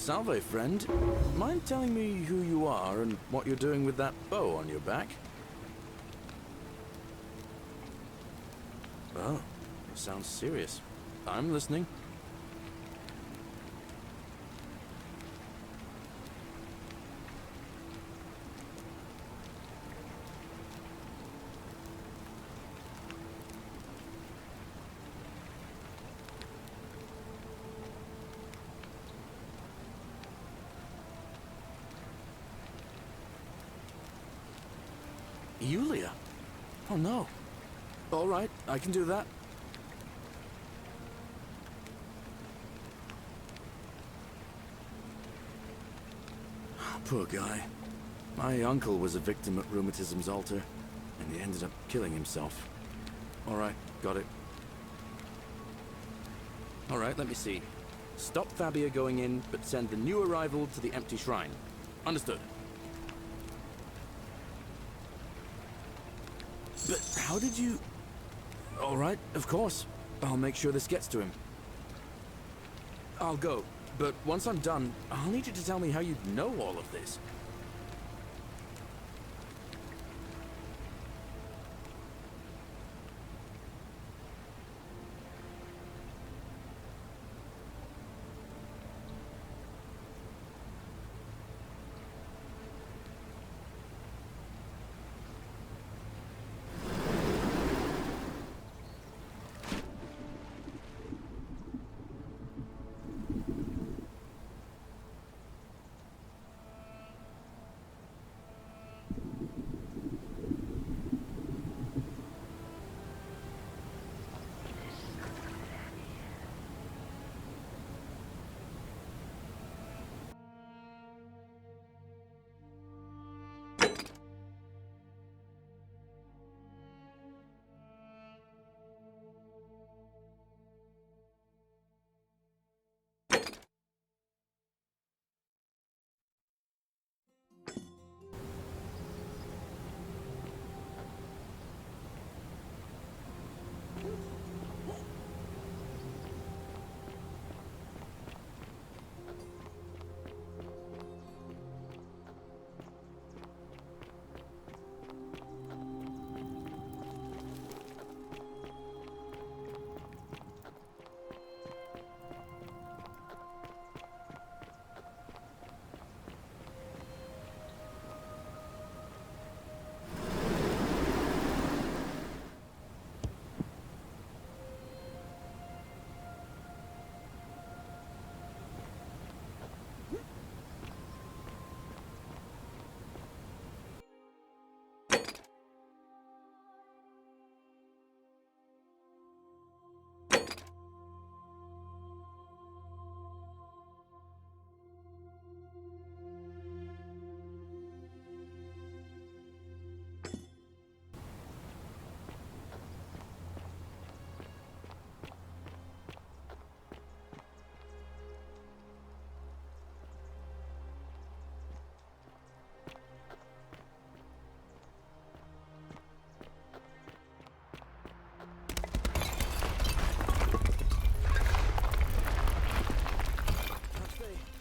Salve, friend. Mind telling me who you are and what you're doing with that bow on your back? Oh, sounds serious. I'm listening. Yulia? Oh no. All right, I can do that. Poor guy. My uncle was a victim at rheumatism's altar, and he ended up killing himself. All right, got it. All right, let me see. Stop Fabia going in, but send the new arrival to the empty shrine. Understood. But how did you... All right, of course. I'll make sure this gets to him. I'll go, but once I'm done, I'll need you to tell me how you know all of this.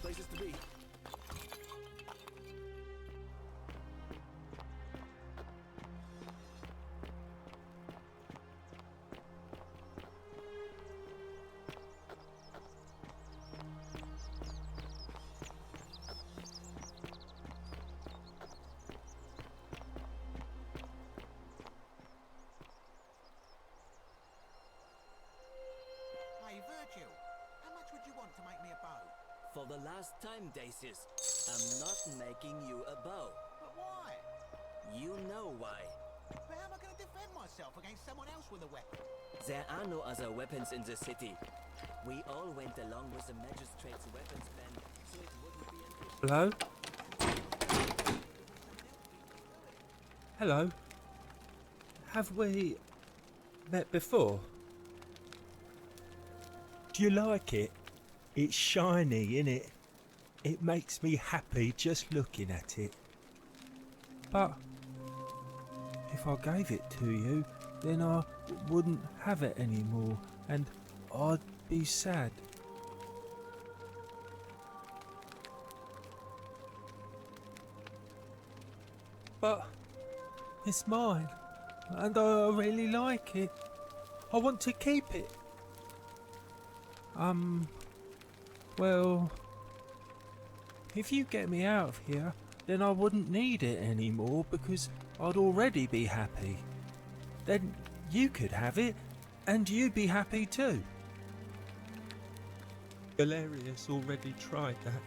Places to be. Hey, Virgil, how much would you want to make me a bow? For the last time, Dacius, I'm not making you a bow. But why? You know why. But how am I going to defend myself against someone else with a weapon? There are no other weapons in the city. We all went along with the Magistrate's weapons ban, so it wouldn't be an issue. Hello? Hello? Have we met before? Do you like it? It's shiny, innit? It makes me happy just looking at it. But if I gave it to you, then I wouldn't have it anymore and I'd be sad. but it's mine, and I really like it. I want to keep it. Well, if you get me out of here, then I wouldn't need it anymore because I'd already be happy. Then you could have it, and you'd be happy too. Galerius already tried that.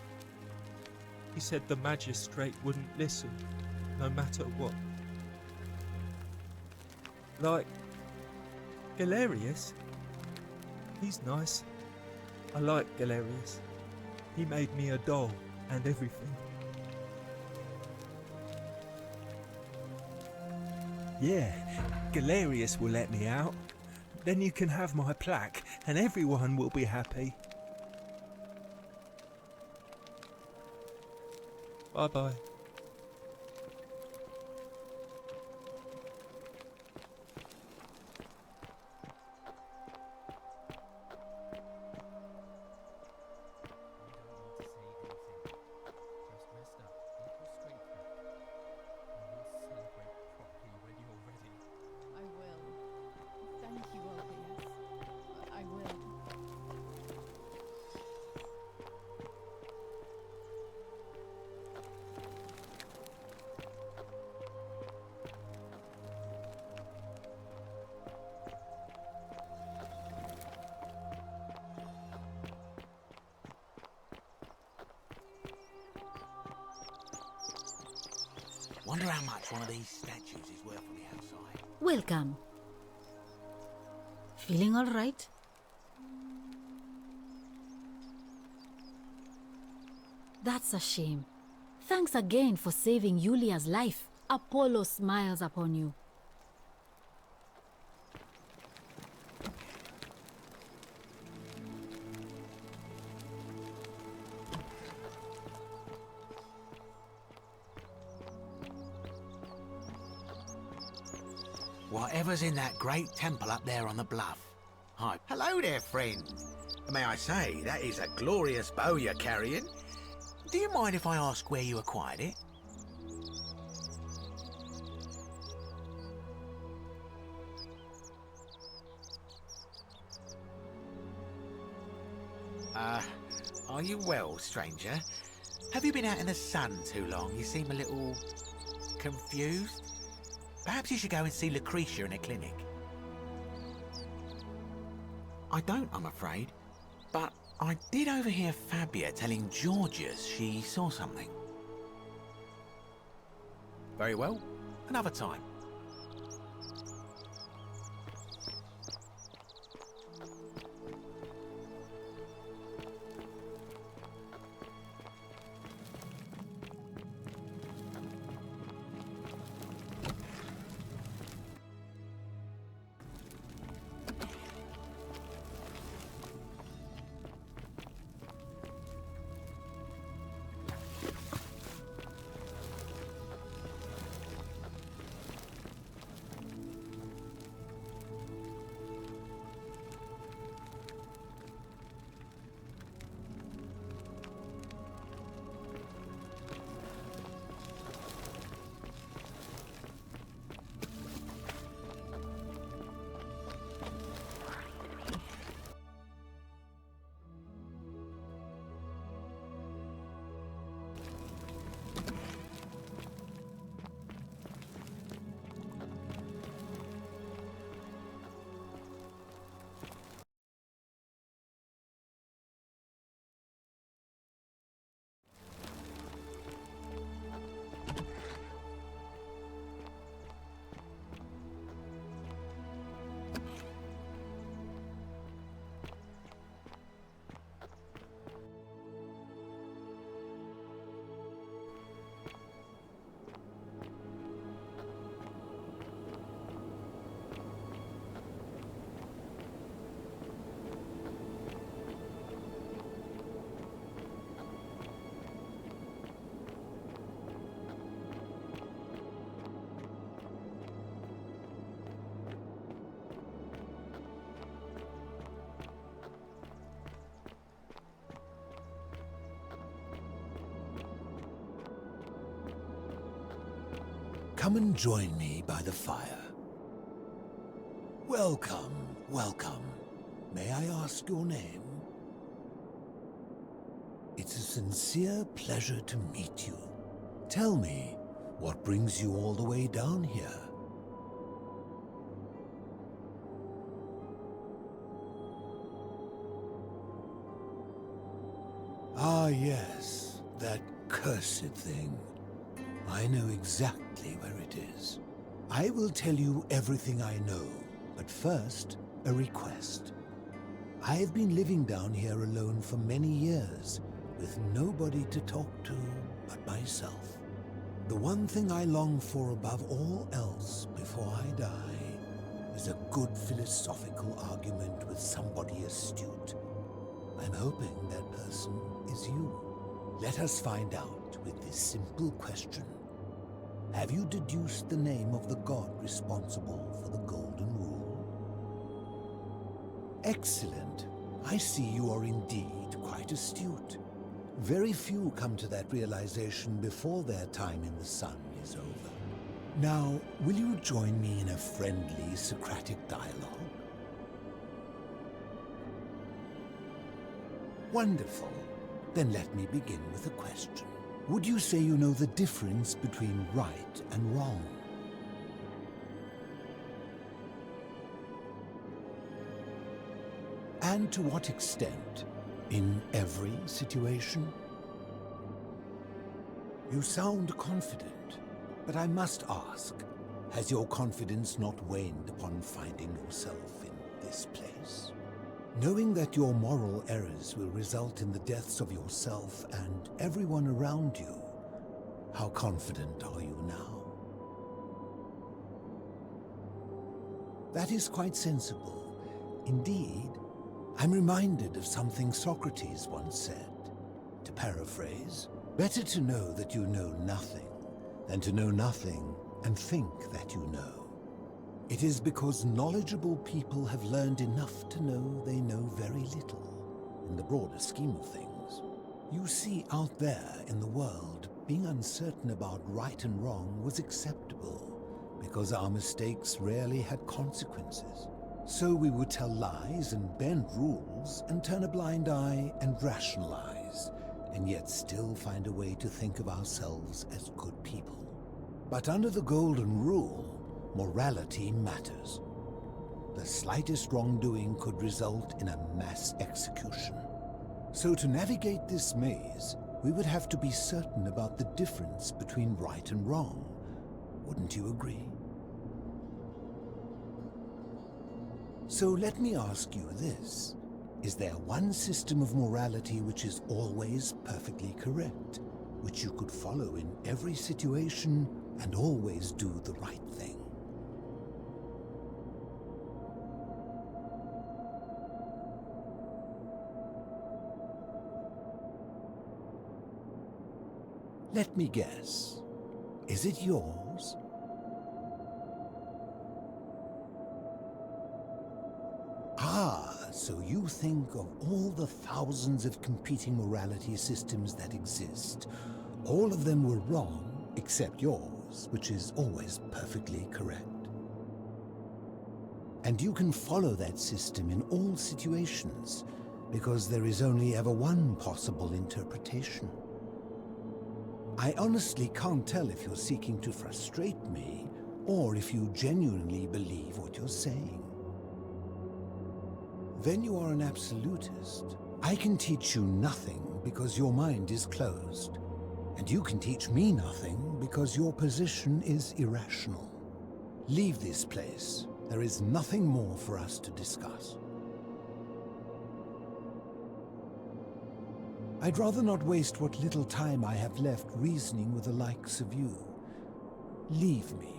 He said the Magistrate wouldn't listen, no matter what. Like, Galerius? He's nice. I like Galerius. He made me a doll and everything. Yeah, Galerius will let me out. Then you can have my plaque and everyone will be happy. Bye-bye. I will. Thank you, Albius. I will. Wonder how much one of these statues is worth on the outside. Welcome. Feeling all right? That's a shame. Thanks again for saving Yulia's life. Apollo smiles upon you. Whatever's in that great temple up there on the bluff. Hi. Hello there, friend. May I say, that is a glorious bow you're carrying. Do you mind if I ask where you acquired it? Are you well, stranger? Have you been out in the sun too long? You seem a little confused. Perhaps you should go and see Lucretia in a clinic. I don't, I'm afraid. But I did overhear Fabia telling Georgius she saw something. Very well. Another time. Come and join me by the fire. Welcome, welcome. May I ask your name? It's a sincere pleasure to meet you. Tell me, what brings you all the way down here? Ah, yes, that cursed thing. I know exactly where it is. I will tell you everything I know, but first, a request. I've been living down here alone for many years, with nobody to talk to but myself. The one thing I long for above all else before I die is a good philosophical argument with somebody astute. I'm hoping that person is you. Let us find out with this simple question. Have you deduced the name of the god responsible for the Golden Rule? Excellent. I see you are indeed quite astute. Very few come to that realization before their time in the sun is over. Now, will you join me in a friendly Socratic dialogue? Wonderful. Then let me begin with a question. Would you say you know the difference between right and wrong? And to what extent? In every situation? You sound confident, but I must ask, has your confidence not waned upon finding yourself in this place? Knowing that your moral errors will result in the deaths of yourself and everyone around you, how confident are you now? That is quite sensible. Indeed, I'm reminded of something Socrates once said. To paraphrase, better to know that you know nothing than to know nothing and think that you know. It is because knowledgeable people have learned enough to know they know very little, in the broader scheme of things. You see, out there in the world, being uncertain about right and wrong was acceptable, because our mistakes rarely had consequences. So we would tell lies and bend rules and turn a blind eye and rationalize, and yet still find a way to think of ourselves as good people. But under the Golden Rule, morality matters. The slightest wrongdoing could result in a mass execution. So to navigate this maze, we would have to be certain about the difference between right and wrong. Wouldn't you agree? So let me ask you this. Is there one system of morality which is always perfectly correct, which you could follow in every situation and always do the right thing? Let me guess. Is it yours? Ah, so you think of all the thousands of competing morality systems that exist. All of them were wrong, except yours, which is always perfectly correct. And you can follow that system in all situations, because there is only ever one possible interpretation. I honestly can't tell if you're seeking to frustrate me, or if you genuinely believe what you're saying. Then you are an absolutist. I can teach you nothing because your mind is closed. And you can teach me nothing because your position is irrational. Leave this place. There is nothing more for us to discuss. I'd rather not waste what little time I have left reasoning with the likes of you. Leave me.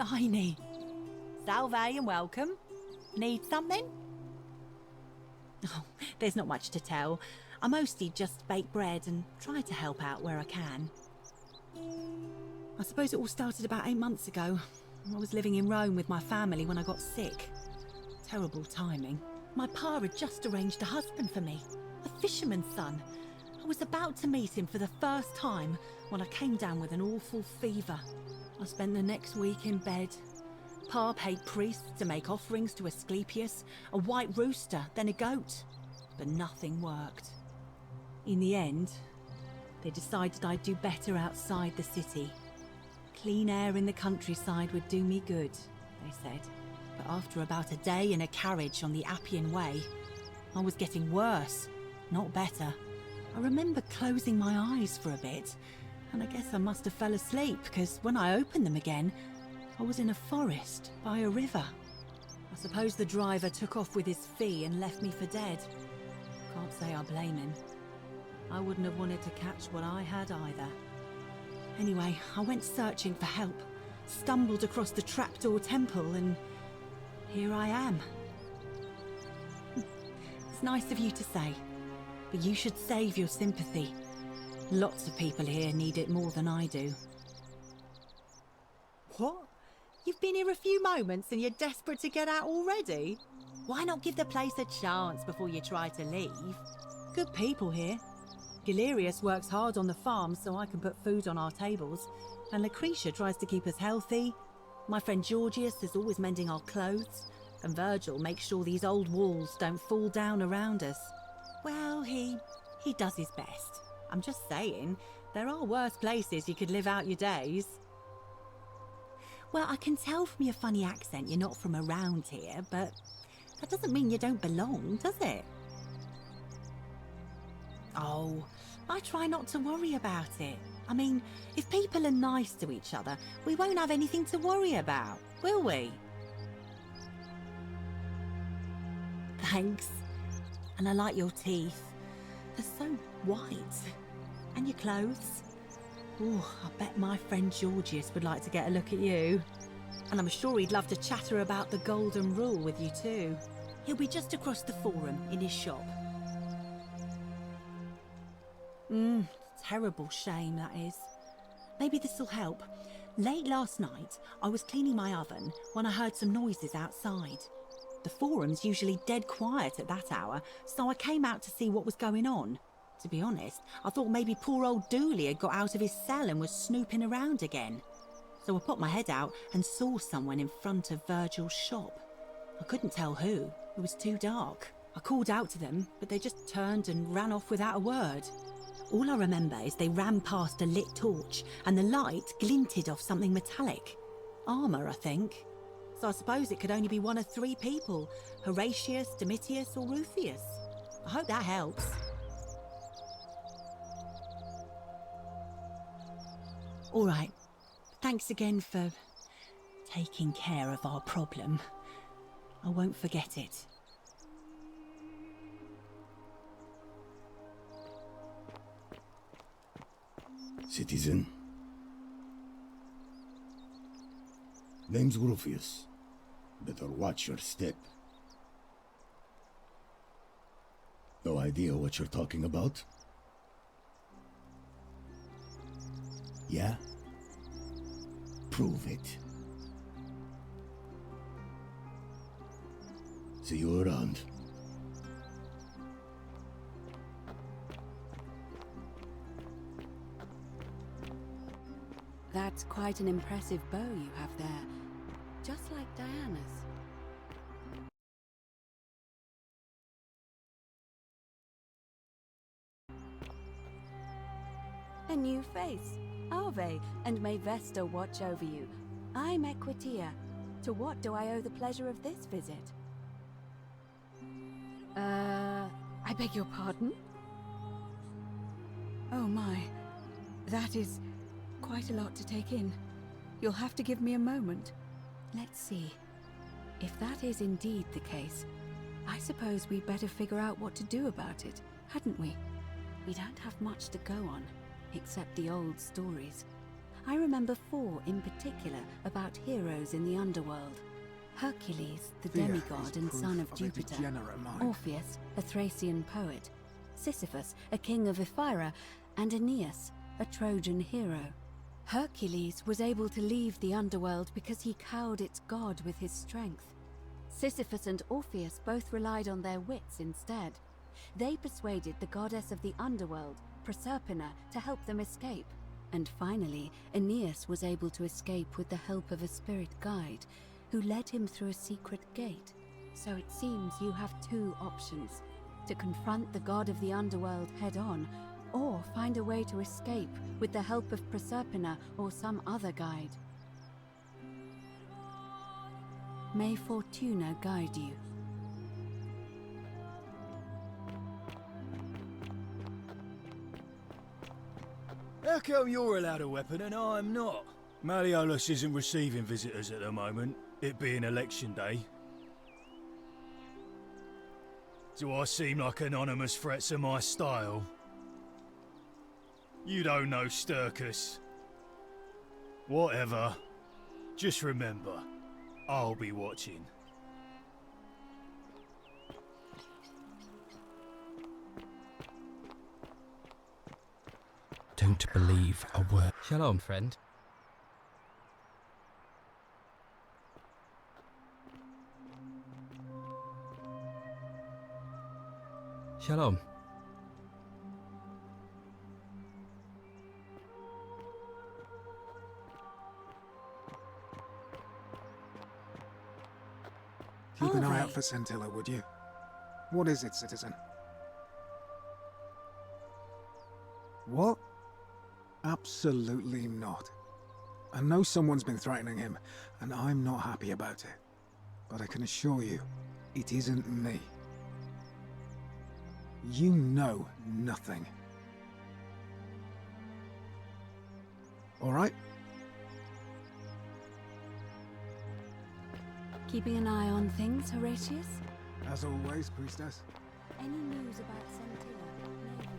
Shiny. Salve and welcome. Need something? Oh, there's not much to tell. I mostly just bake bread and try to help out where I can. I suppose it all started about 8 months ago. I was living in Rome with my family when I got sick. Terrible timing. My pa had just arranged a husband for me, a fisherman's son. I was about to meet him for the first time when I came down with an awful fever. I spent the next week in bed. Pa paid priests to make offerings to Asclepius, a white rooster, then a goat. But nothing worked. In the end, they decided I'd do better outside the city. Clean air in the countryside would do me good, they said. But after about a day in a carriage on the Appian Way, I was getting worse, not better. I remember closing my eyes for a bit, and I guess I must have fell asleep, because when I opened them again, I was in a forest by a river. I suppose the driver took off with his fee and left me for dead. Can't say I blame him. I wouldn't have wanted to catch what I had either. Anyway, I went searching for help, stumbled across the trapdoor temple, and here I am. It's nice of you to say, but you should save your sympathy. Lots of people here need it more than I do. What? You've been here a few moments and you're desperate to get out already? Why not give the place a chance before you try to leave? Good people here. Galerius works hard on the farm so I can put food on our tables, and Lucretia tries to keep us healthy. My friend Georgius is always mending our clothes, and Virgil makes sure these old walls don't fall down around us. Well, he does his best. I'm just saying, there are worse places you could live out your days. Well, I can tell from your funny accent you're not from around here, but that doesn't mean you don't belong, does it? Oh, I try not to worry about it. I mean, if people are nice to each other, we won't have anything to worry about, will we? Thanks. And I like your teeth. They're so white. And your clothes. Oh, I bet my friend Georgius would like to get a look at you. And I'm sure he'd love to chatter about the Golden Rule with you too. He'll be just across the forum in his shop. Terrible shame, that is. Maybe this'll help. Late last night, I was cleaning my oven when I heard some noises outside. The forum's usually dead quiet at that hour, so I came out to see what was going on. To be honest, I thought maybe poor old Dooley had got out of his cell and was snooping around again. So I popped my head out and saw someone in front of Virgil's shop. I couldn't tell who, it was too dark. I called out to them, but they just turned and ran off without a word. All I remember is they ran past a lit torch and the light glinted off something metallic. Armour, I think. So I suppose it could only be one of 3 people, Horatius, Domitius or Rufius. I hope that helps. All right, thanks again for taking care of our problem. I won't forget it. Citizen. Name's Rufius. Better watch your step. No idea what you're talking about? Yeah? Prove it. See you around. That's quite an impressive bow you have there, just like Diana's. A new face. Ave, and may Vesta watch over you. I'm Equitia. To what do I owe the pleasure of this visit? I beg your pardon? Oh my, that is quite a lot to take in. You'll have to give me a moment. Let's see. If that is indeed the case, I suppose we'd better figure out what to do about it, hadn't we? We don't have much to go on, except the old stories. I remember 4 in particular about heroes in the underworld. Hercules, the Fear demigod is and proof son of of a Jupiter. degenerate mind. Orpheus, a Thracian poet. Sisyphus, a king of Ephyra. And Aeneas, a Trojan hero. Hercules was able to leave the underworld because he cowed its god with his strength. Sisyphus and Orpheus both relied on their wits instead. They persuaded the goddess of the underworld, Proserpina, to help them escape. And finally, Aeneas was able to escape with the help of a spirit guide, who led him through a secret gate. So it seems you have 2 options: to confront the god of the underworld head-on, or find a way to escape with the help of Proserpina or some other guide. May Fortuna guide you. How come you're allowed a weapon and I'm not? Malleolus isn't receiving visitors at the moment, it being election day. Do I seem like anonymous threats are my style? You don't know Sturkus. Whatever. Just remember, I'll be watching. Don't believe a word. Shalom, friend. Shalom. Keep an eye out for Scintilla, would you? What is it, citizen? What? Absolutely not. I know someone's been threatening him, and I'm not happy about it. But I can assure you, it isn't me. You know nothing. All right? Keeping an eye on things, Horatius? As always, priestess. Any news about Sentilla, Navia, or Kabash?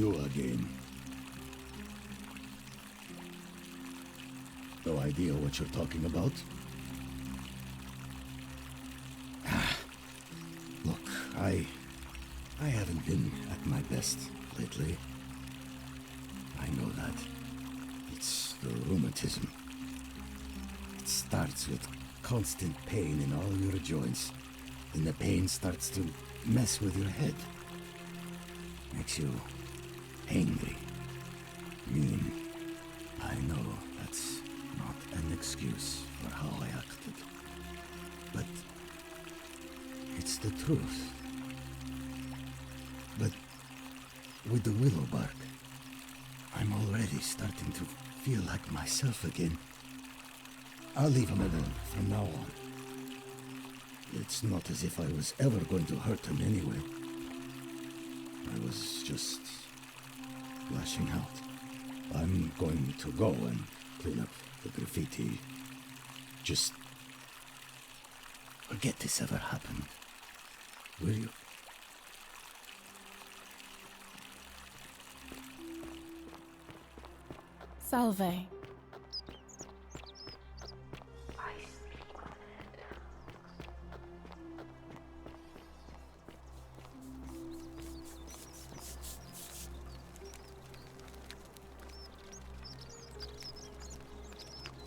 You again. No idea what you're talking about? Look, I haven't been at my best lately. I know that. It's the rheumatism. It starts with constant pain in all your joints. Then the pain starts to mess with your head. Makes you angry, mean. I know that's not an excuse for how I acted. But it's the truth. But with the willow bark, I'm already starting to feel like myself again. I'll leave him alone from now on. It's not as if I was ever going to hurt him anyway. I was just lashing out. I'm going to go and clean up the graffiti. Just forget this ever happened. Will you? Salve.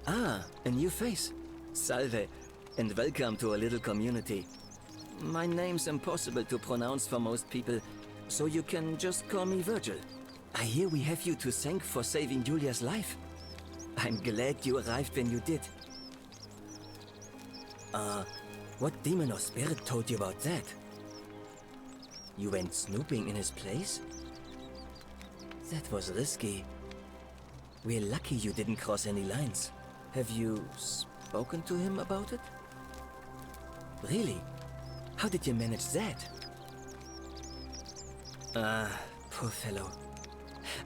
Ah, a new face. Salve, and welcome to a little community. My name's impossible to pronounce for most people, so you can just call me Virgil. I hear we have you to thank for saving Julia's life. I'm glad you arrived when you did. What demon or spirit told you about that? You went snooping in his place? That was risky. We're lucky you didn't cross any lines. Have you spoken to him about it? Really? How did you manage that? Poor fellow.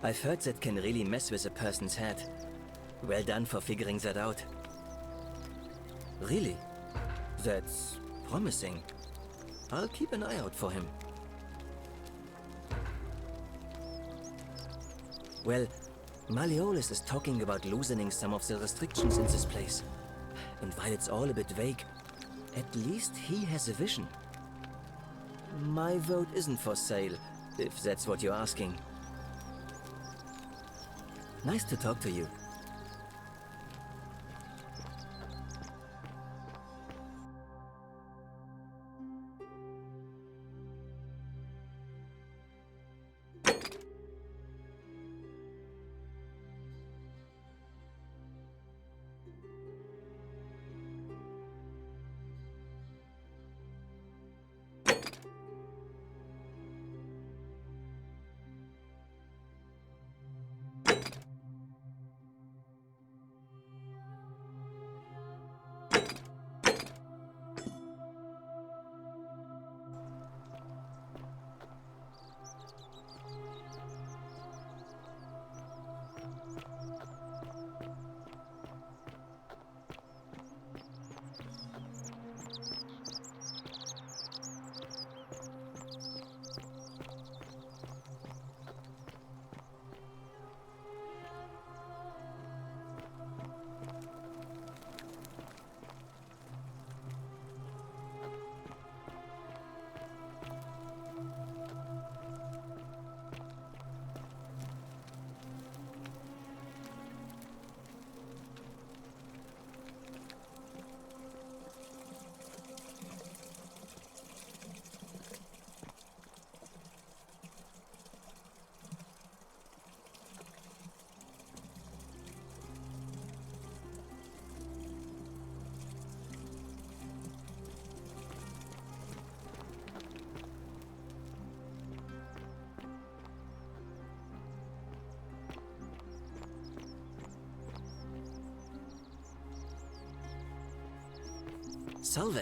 I've heard that can really mess with a person's head. Well done for figuring that out. Really? That's promising. I'll keep an eye out for him. Well, Malleolus is talking about loosening some of the restrictions in this place. And while it's all a bit vague, at least he has a vision. My vote isn't for sale, if that's what you're asking. Nice to talk to you. Salve.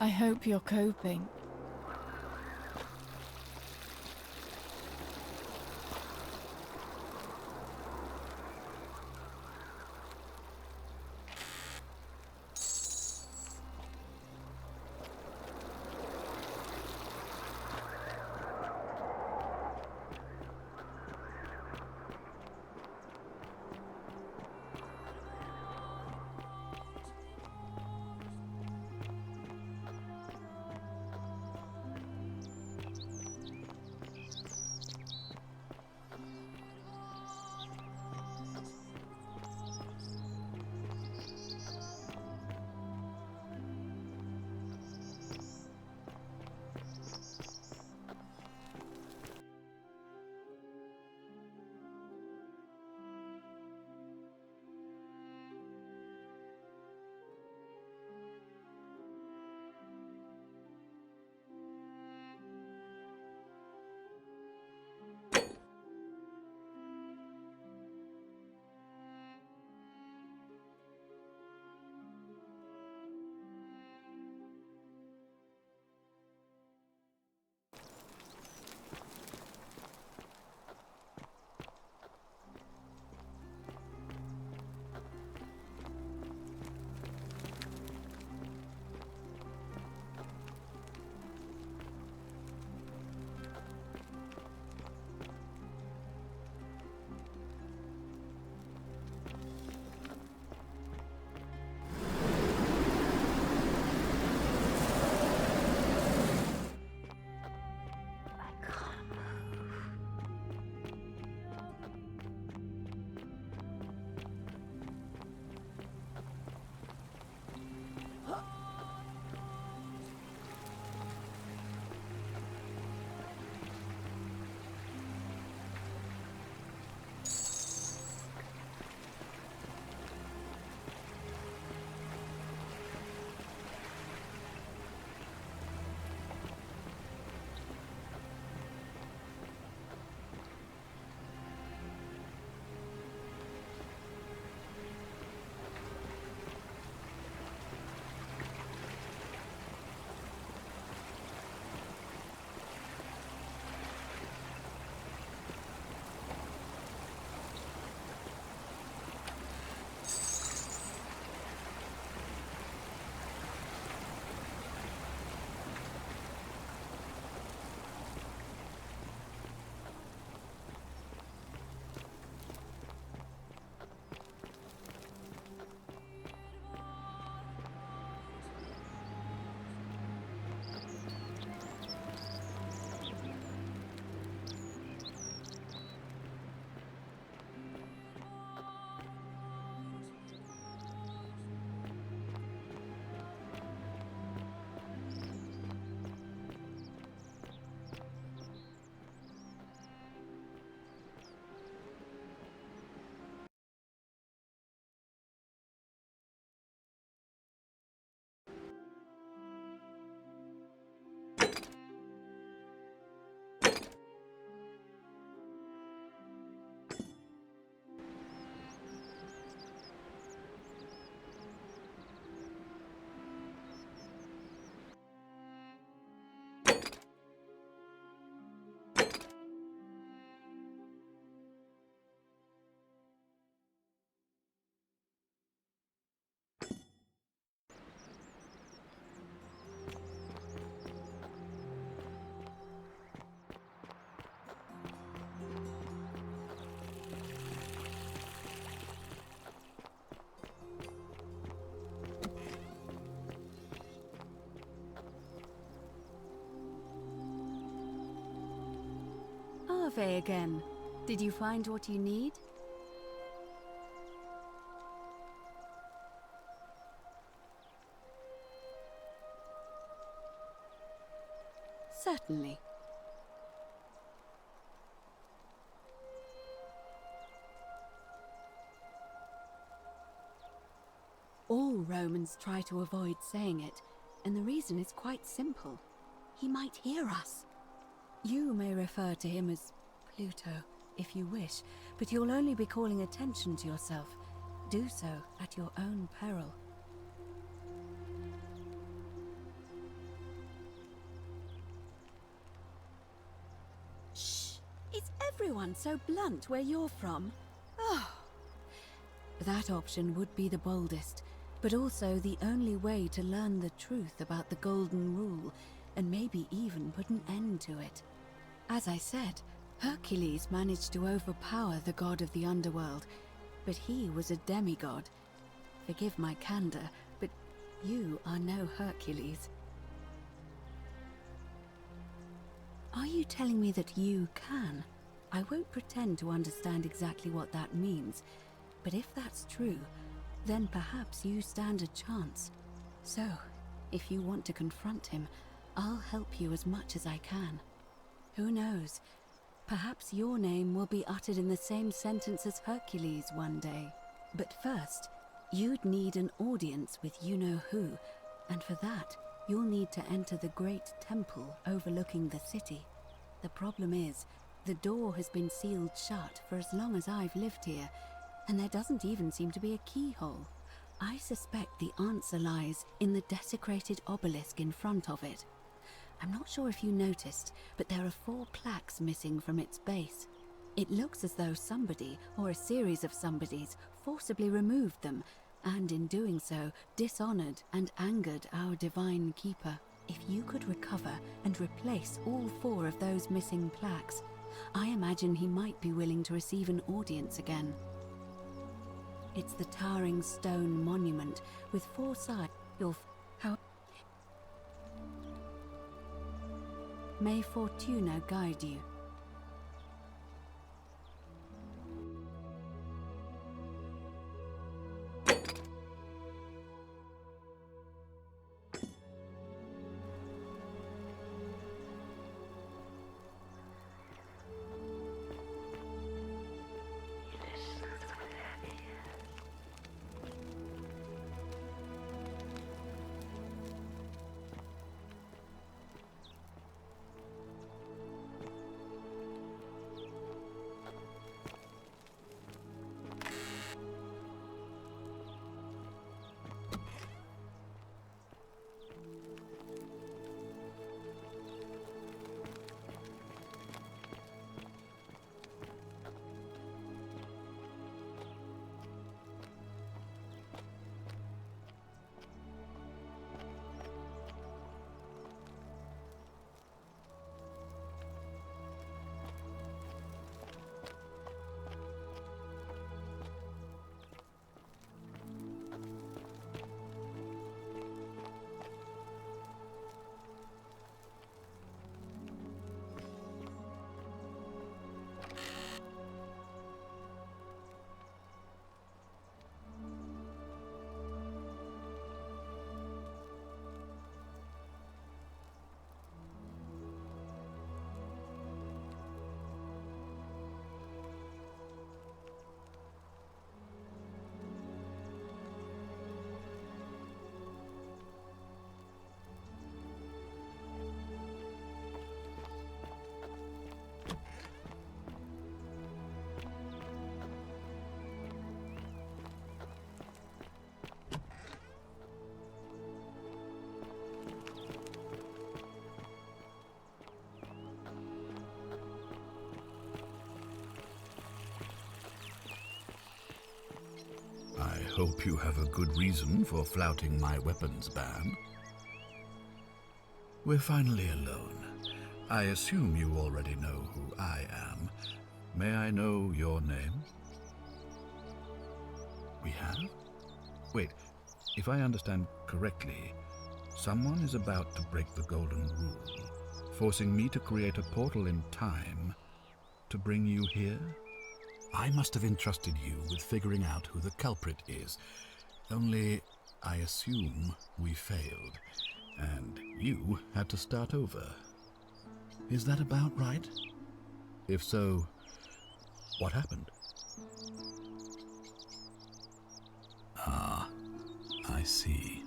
I hope you're coping. Ave again. Did you find what you need? Certainly. All Romans try to avoid saying it, and the reason is quite simple. He might hear us. You may refer to him as Pluto, if you wish, but you'll only be calling attention to yourself. Do so at your own peril. everyone so blunt where you're from? Oh. That option would be the boldest, but also the only way to learn the truth about the Golden Rule, and maybe even put an end to it. As I said, Hercules managed to overpower the god of the underworld, but he was a demigod. Forgive my candor, but you are no Hercules. Are you telling me that you can? I won't pretend to understand exactly what that means, but if that's true, then perhaps you stand a chance. So, if you want to confront him, I'll help you as much as I can. Who knows? Perhaps your name will be uttered in the same sentence as Hercules one day. But first, you'd need an audience with you-know-who, and for that, you'll need to enter the great temple overlooking the city. The problem is, the door has been sealed shut for as long as I've lived here, and there doesn't even seem to be a keyhole. I suspect the answer lies in the desecrated obelisk in front of it. I'm not sure if you noticed, but there are 4 plaques missing from its base. It looks as though somebody, or a series of somebodies, forcibly removed them, and in doing so, dishonored and angered our divine keeper. If you could recover and replace all 4 of those missing plaques, I imagine he might be willing to receive an audience again. It's the towering stone monument with 4 sides. May Fortuna guide you. I hope you have a good reason for flouting my weapons ban. We're finally alone. I assume you already know who I am. May I know your name? We have? Wait, if I understand correctly, someone is about to break the Golden Rule, forcing me to create a portal in time to bring you here? I must have entrusted you with figuring out who the culprit is. Only, I assume we failed, and you had to start over. Is that about right? If so, what happened? Ah, I see.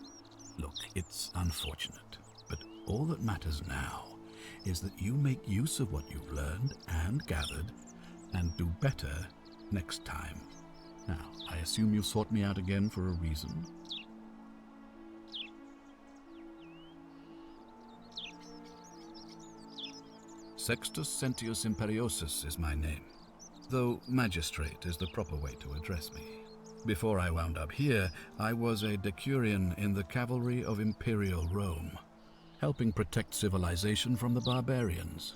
Look, it's unfortunate, but all that matters now is that you make use of what you've learned and gathered and do better next time. Now, I assume you'll sort me out again for a reason. Sextus Sentius Imperiosus is my name, though Magistrate is the proper way to address me. Before I wound up here, I was a decurion in the cavalry of Imperial Rome, helping protect civilization from the barbarians.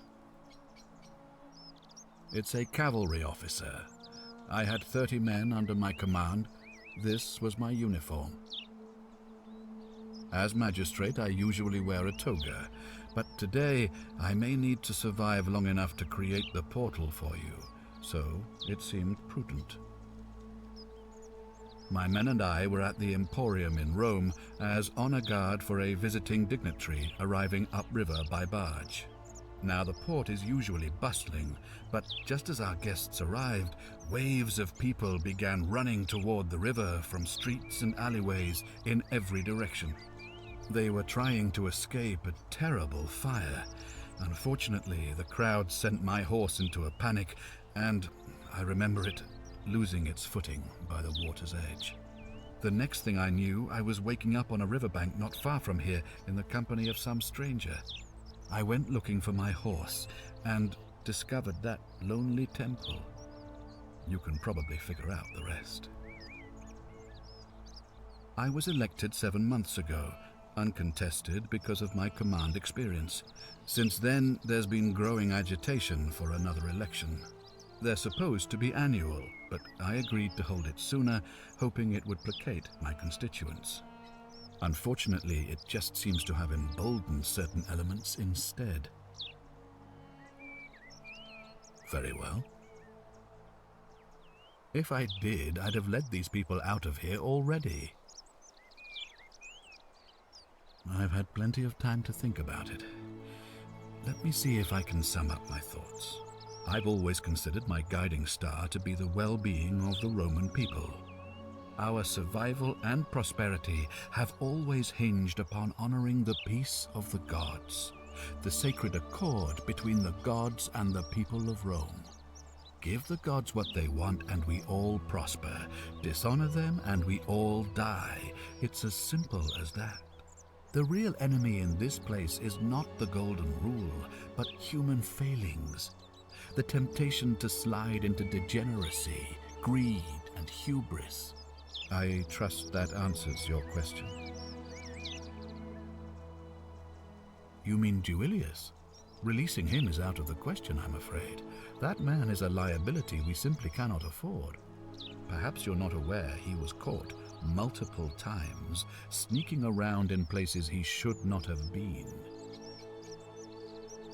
It's a cavalry officer. I had 30 men under my command. This was my uniform. As Magistrate, I usually wear a toga, but today I may need to survive long enough to create the portal for you, so it seemed prudent. My men and I were at the Emporium in Rome as honor guard for a visiting dignitary arriving upriver by barge. Now the port is usually bustling, but just as our guests arrived, waves of people began running toward the river from streets and alleyways in every direction. They were trying to escape a terrible fire. Unfortunately, the crowd sent my horse into a panic, and I remember it losing its footing by the water's edge. The next thing I knew, I was waking up on a riverbank not far from here in the company of some stranger. I went looking for my horse and discovered that lonely temple. You can probably figure out the rest. I was elected 7 months ago, uncontested because of my command experience. Since then, there's been growing agitation for another election. They're supposed to be annual, but I agreed to hold it sooner, hoping it would placate my constituents. Unfortunately, it just seems to have emboldened certain elements instead. Very well. If I did, I'd have led these people out of here already. I've had plenty of time to think about it. Let me see if I can sum up my thoughts. I've always considered my guiding star to be the well-being of the Roman people. Our survival and prosperity have always hinged upon honoring the peace of the gods, the sacred accord between the gods and the people of Rome. Give the gods what they want and we all prosper. Dishonor them and we all die. It's as simple as that. The real enemy in this place is not the golden rule, but human failings. The temptation to slide into degeneracy, greed, and hubris. I trust that answers your question. You mean Duilius? Releasing him is out of the question, I'm afraid. That man is a liability we simply cannot afford. Perhaps you're not aware he was caught multiple times, sneaking around in places he should not have been.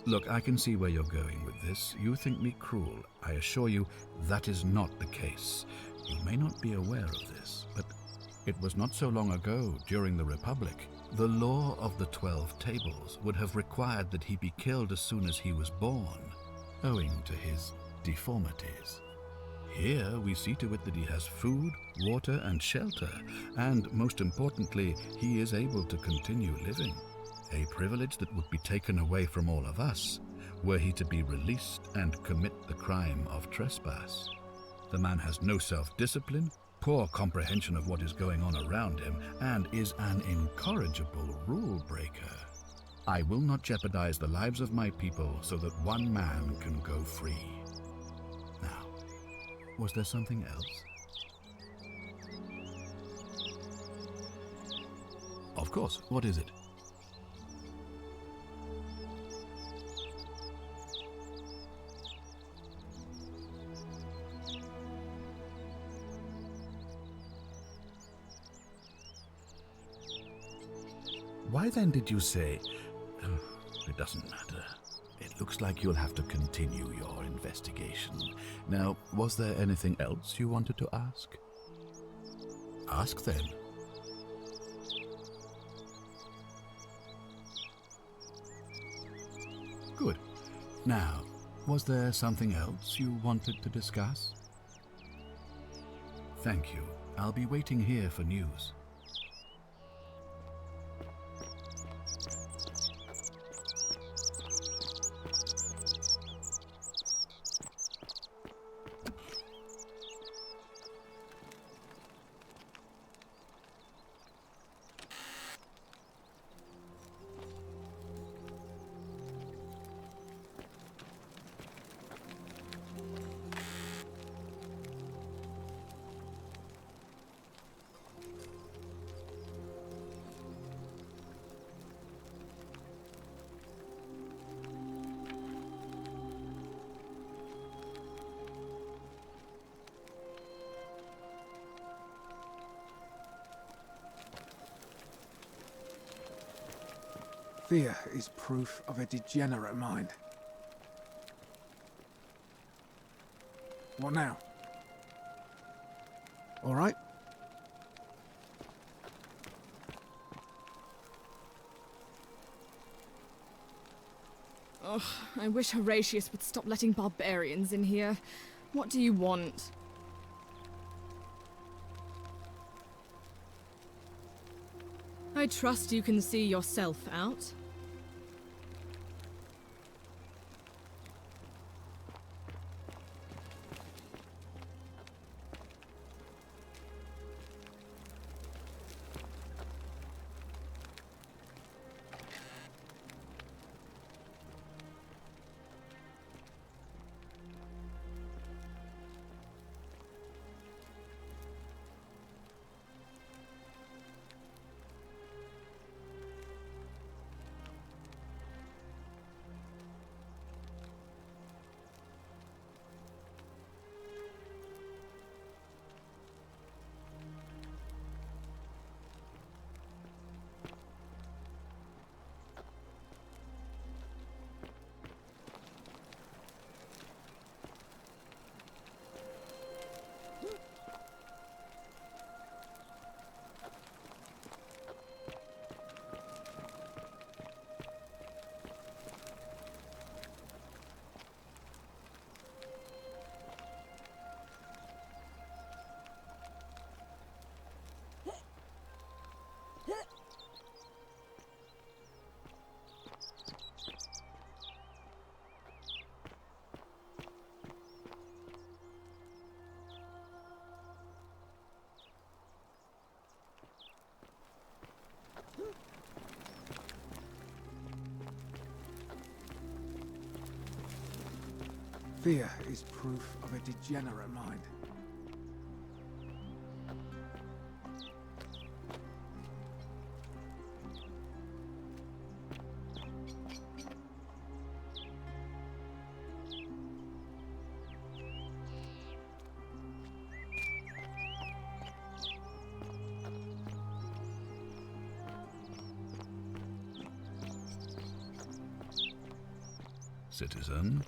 Look, I can see where you're going with this. You think me cruel. I assure you that is not the case. You may not be aware of this, but it was not so long ago, during the Republic, the law of the 12 Tables would have required that he be killed as soon as he was born, owing to his deformities. Here we see to it that he has food, water, and shelter, and most importantly, he is able to continue living. A privilege that would be taken away from all of us were he to be released and commit the crime of trespass. The man has no self-discipline, poor comprehension of what is going on around him, and is an incorrigible rule-breaker. I will not jeopardize the lives of my people so that one man can go free. Now, was there something else? Of course, what is it? Why then did you say... it doesn't matter. It looks like you'll have to continue your investigation. Now, was there anything else you wanted to ask? Ask then. Good. Now, was there something else you wanted to discuss? Thank you. I'll be waiting here for news. Fear is proof of a degenerate mind. What now? All right? Ugh, I wish Horatius would stop letting barbarians in here. What do you want? I trust you can see yourself out. Fear is proof of a degenerate mind. Citizen.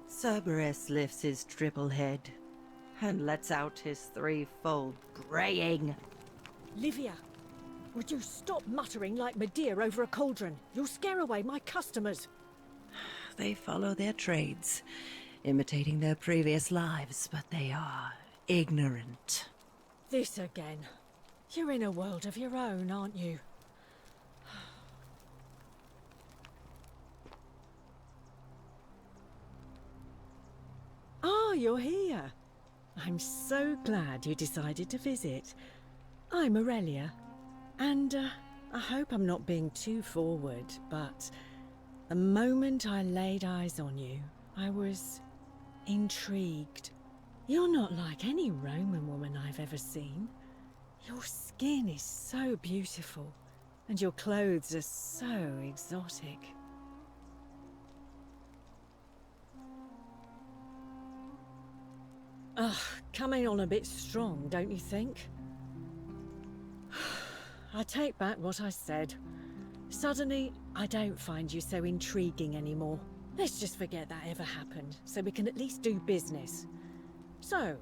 Cerberus lifts his triple head and lets out his threefold braying. Livia, would you stop muttering like Medea over a cauldron? You'll scare away my customers. They follow their trades, imitating their previous lives, but they are ignorant. This again. You're in a world of your own, aren't you? Ah, you're here. I'm so glad you decided to visit. I'm Aurelia, and I hope I'm not being too forward, but the moment I laid eyes on you, I was intrigued. You're not like any Roman woman I've ever seen. Your skin is so beautiful, and your clothes are so exotic. Ugh, coming on a bit strong, don't you think? I take back what I said. Suddenly, I don't find you so intriguing anymore. Let's just forget that ever happened, so we can at least do business. So,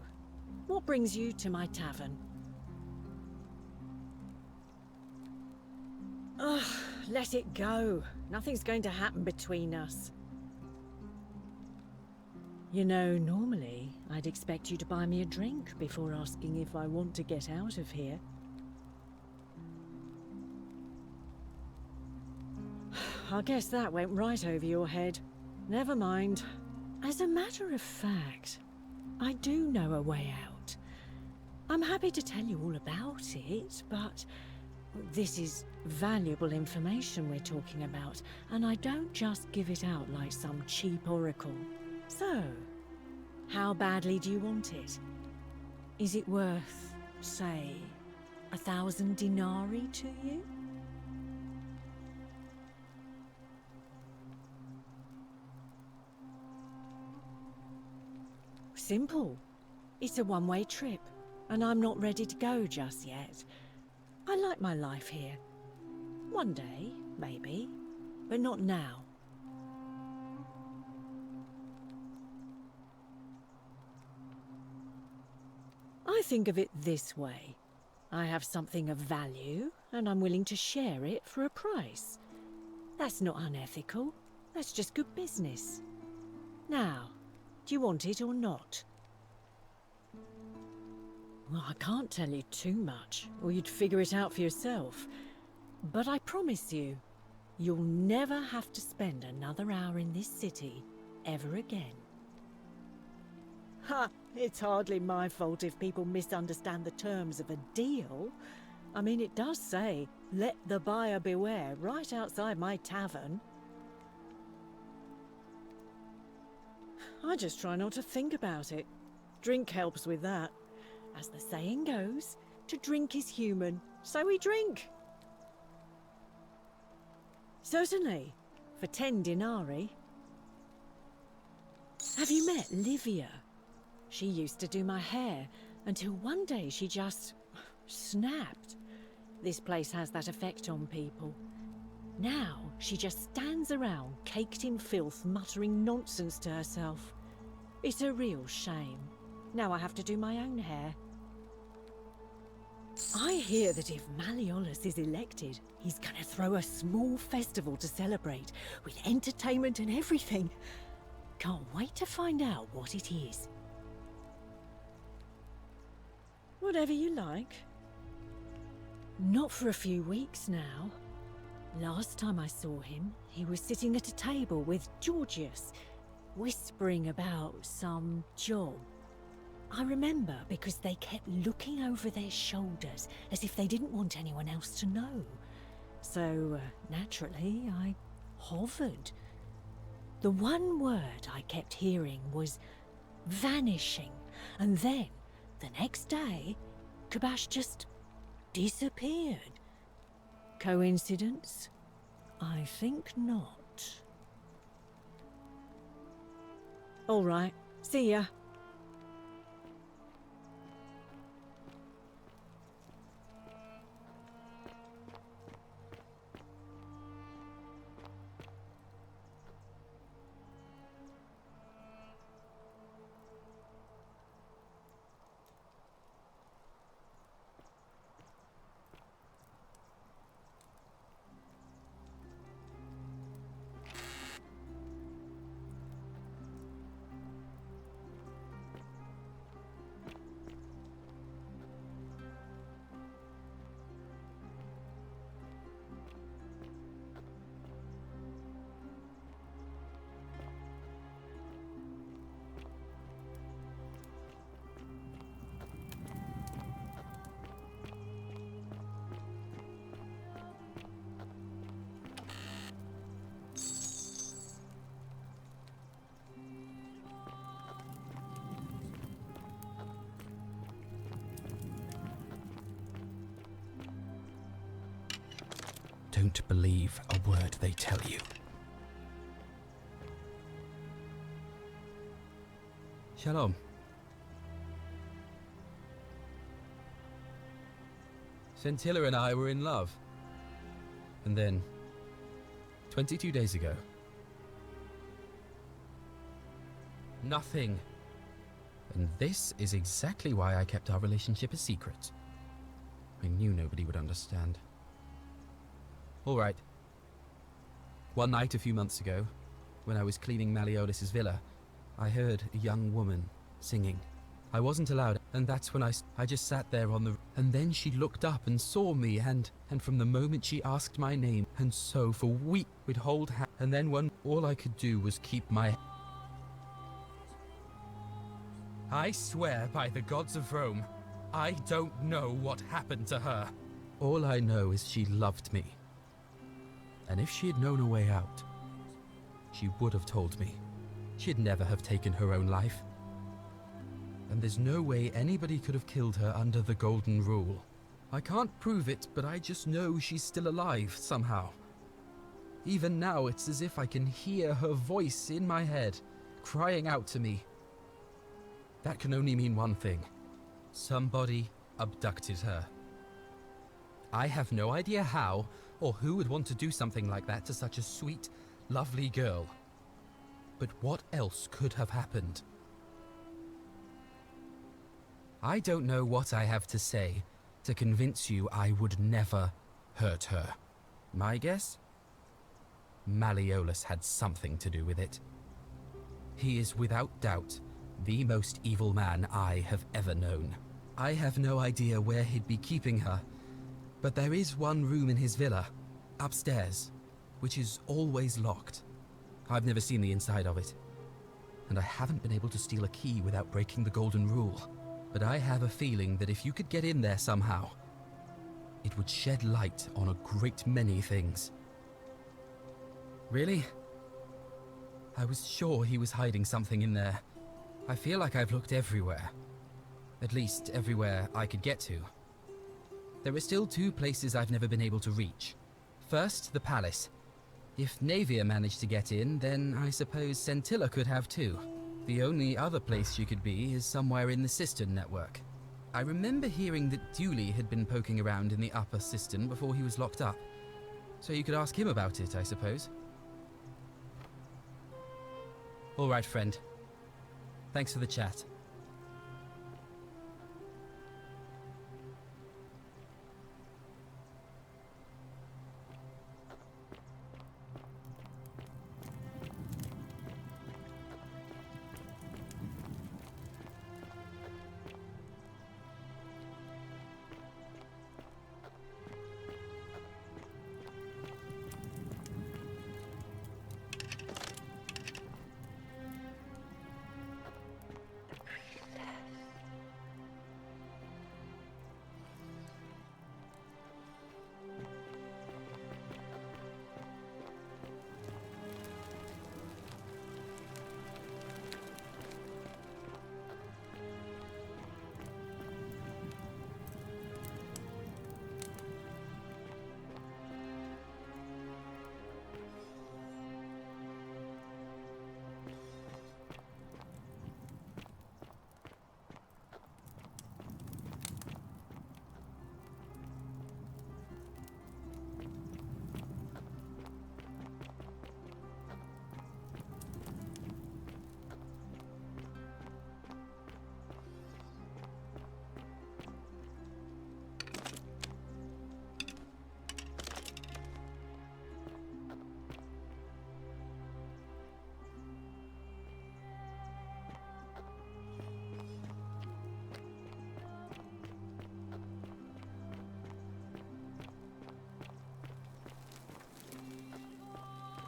what brings you to my tavern? Ugh, let it go. Nothing's going to happen between us. You know, normally, I'd expect you to buy me a drink before asking if I want to get out of here. I guess that went right over your head. Never mind. As a matter of fact, I do know a way out. I'm happy to tell you all about it, but this is valuable information we're talking about, and I don't just give it out like some cheap oracle. So, how badly do you want it? Is it worth, say, 1,000 denarii to you? Simple. It's a one-way trip, and I'm not ready to go just yet. I like my life here. One day, maybe, but not now. I think of it this way. I have something of value, and I'm willing to share it for a price. That's not unethical. That's just good business. Now, do you want it or not? Well, I can't tell you too much, or you'd figure it out for yourself. But I promise you, you'll never have to spend another hour in this city ever again. Ha! It's hardly my fault if people misunderstand the terms of a deal. I mean, it does say, "Let the buyer beware," right outside my tavern. I just try not to think about it. Drink helps with that. As the saying goes, to drink is human, so we drink. Certainly, for 10 denarii. Have you met Livia? She used to do my hair, until one day she just snapped. This place has that effect on people. Now, she just stands around, caked in filth, muttering nonsense to herself. It's a real shame. Now I have to do my own hair. I hear that if Malleolus is elected, he's gonna throw a small festival to celebrate, with entertainment and everything. Can't wait to find out what it is. Whatever you like. Not for a few weeks now. Last time I saw him, he was sitting at a table with Georgius, whispering about some job. I remember because they kept looking over their shoulders as if they didn't want anyone else to know. So, naturally, I hovered. The one word I kept hearing was vanishing, and then, the next day, Kabash just disappeared. Coincidence? I think not. All right, see ya. Don't believe a word they tell you. Shalom. Scintilla and I were in love. And then, 22 days ago, nothing. And this is exactly why I kept our relationship a secret. I knew nobody would understand. All right. One night a few months ago, when I was cleaning Malleolus's villa, I heard a young woman singing. I wasn't allowed, and that's when I just sat there on the... And then she looked up and saw me, and from the moment she asked my name, and so for weeks we'd hold hands, and then all I could do was keep my... I swear by the gods of Rome, I don't know what happened to her. All I know is she loved me. And if she had known a way out, she would have told me. She'd never have taken her own life. And there's no way anybody could have killed her under the Golden Rule. I can't prove it, but I just know she's still alive somehow. Even now, it's as if I can hear her voice in my head, crying out to me. That can only mean one thing. Somebody abducted her. I have no idea how, or who would want to do something like that to such a sweet, lovely girl. But what else could have happened? I don't know what I have to say to convince you I would never hurt her. My guess? Malleolus had something to do with it. He is without doubt the most evil man I have ever known. I have no idea where he'd be keeping her, but there is one room in his villa, upstairs, which is always locked. I've never seen the inside of it, and I haven't been able to steal a key without breaking the Golden Rule. But I have a feeling that if you could get in there somehow, it would shed light on a great many things. Really? I was sure he was hiding something in there. I feel like I've looked everywhere. At least everywhere I could get to. There are still two places I've never been able to reach. First, the palace. If Navia managed to get in, then I suppose Scintilla could have too. The only other place she could be is somewhere in the Cistern network. I remember hearing that Dooley had been poking around in the upper Cistern before he was locked up. So you could ask him about it, I suppose. All right, friend. Thanks for the chat.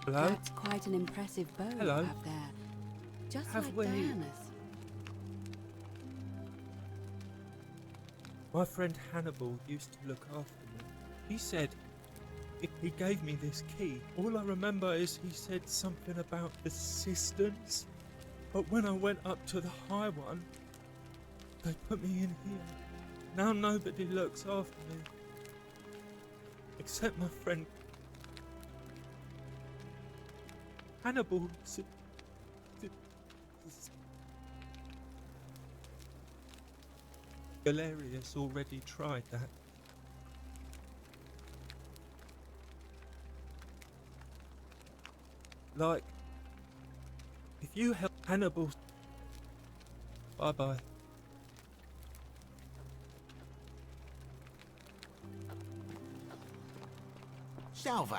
Hello? That's quite an impressive bow Hello? you have there. Just Have like we- Diana's. My friend Hannibal used to look after me. He said he gave me this key. All I remember is he said something about the cisterns. But when I went up to the high one, they put me in here. Now nobody looks after me. Except my friend Hannibal. Galerius already tried that. Like, if you help Hannibal. Bye bye. Salve.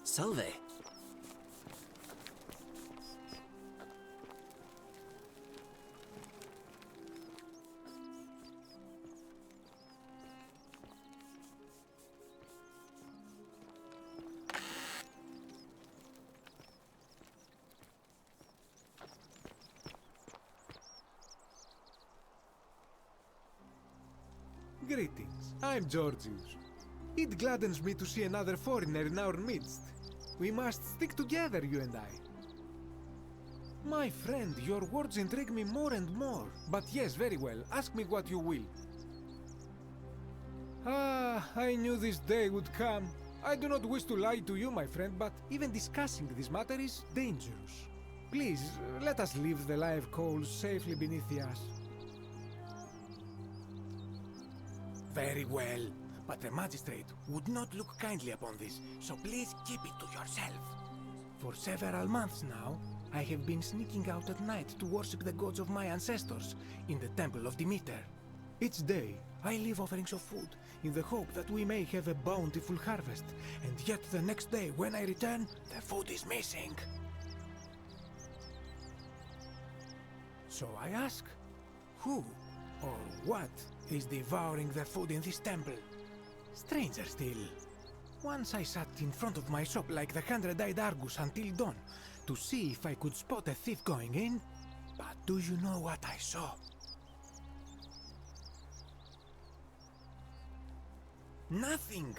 Salve. Greetings, I'm Georgius. It gladdens me to see another foreigner in our midst. We must stick together, you and I. My friend, your words intrigue me more and more. But yes, very well, ask me what you will. Ah, I knew this day would come. I do not wish to lie to you, my friend, but even discussing this matter is dangerous. Please, let us leave the live coals safely beneath the ash. Very well, but the Magistrate would not look kindly upon this, so please keep it to yourself. For several months now, I have been sneaking out at night to worship the gods of my ancestors in the Temple of Demeter. Each day, I leave offerings of food in the hope that we may have a bountiful harvest, and yet the next day when I return, the food is missing. So I ask, who or what is devouring the food in this temple? Stranger still. Once I sat in front of my shop like the 100-eyed Argus until dawn to see if I could spot a thief going in. But do you know what I saw? Nothing!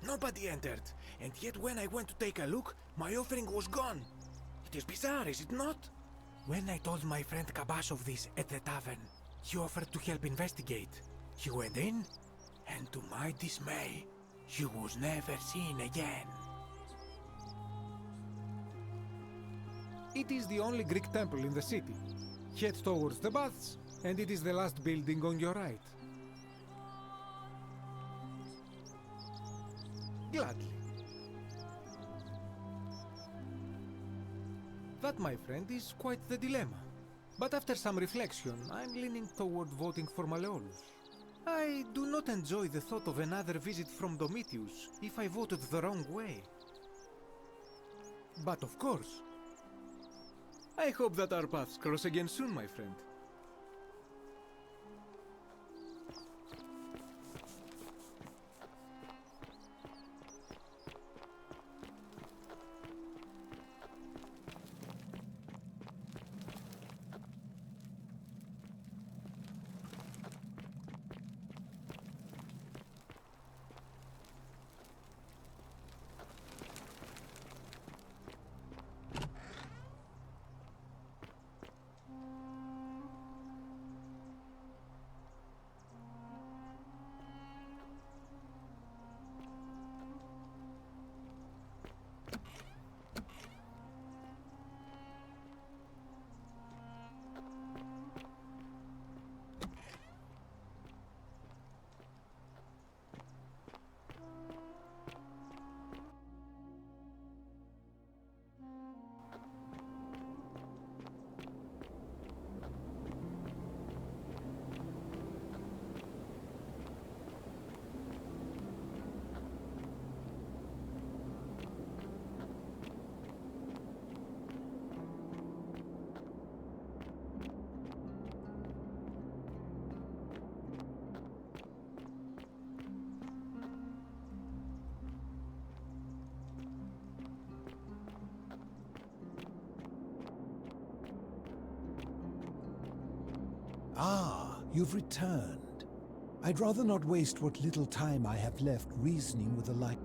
Nobody entered, and yet when I went to take a look, my offering was gone. It is bizarre, is it not? When I told my friend Kabash of this at the tavern, he offered to help investigate. He went in, and to my dismay, he was never seen again. It is the only Greek temple in the city. Head towards the baths, and it is the last building on your right. Gladly. That, my friend, is quite the dilemma. But after some reflection, I'm leaning toward voting for Malleolus. I do not enjoy the thought of another visit from Domitius if I voted the wrong way. But of course, I hope that our paths cross again soon, my friend. Ah, you've returned. I'd rather not waste what little time I have left reasoning with the like.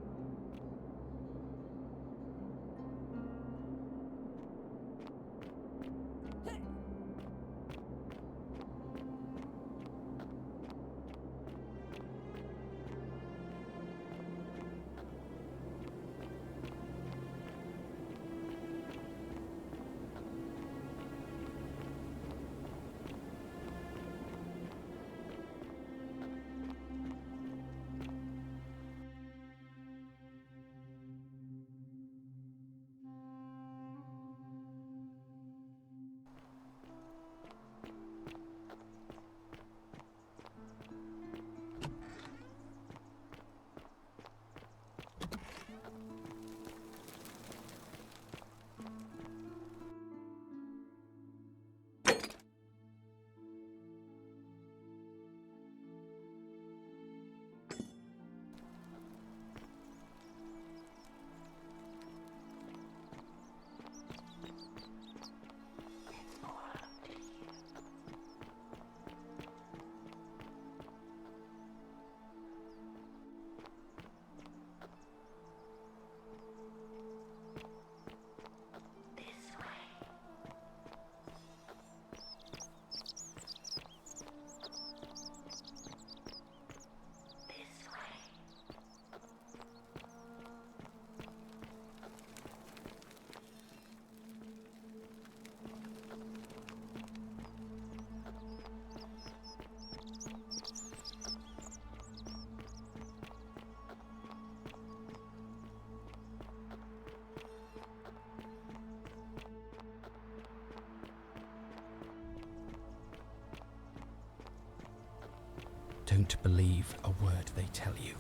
Don't believe a word they tell you.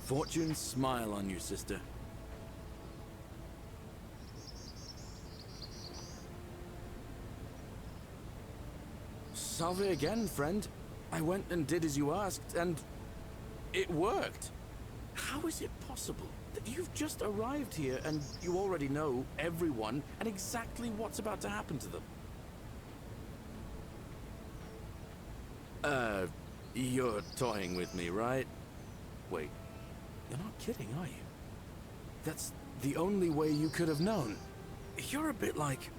Fortune smile on you, sister. Salve again, friend. I went and did as you asked, and it worked. How is it possible that you've just arrived here and you already know everyone and exactly what's about to happen to them? You're toying with me, right? Wait, you're not kidding, are you? That's the only way you could have known. You're a bit like...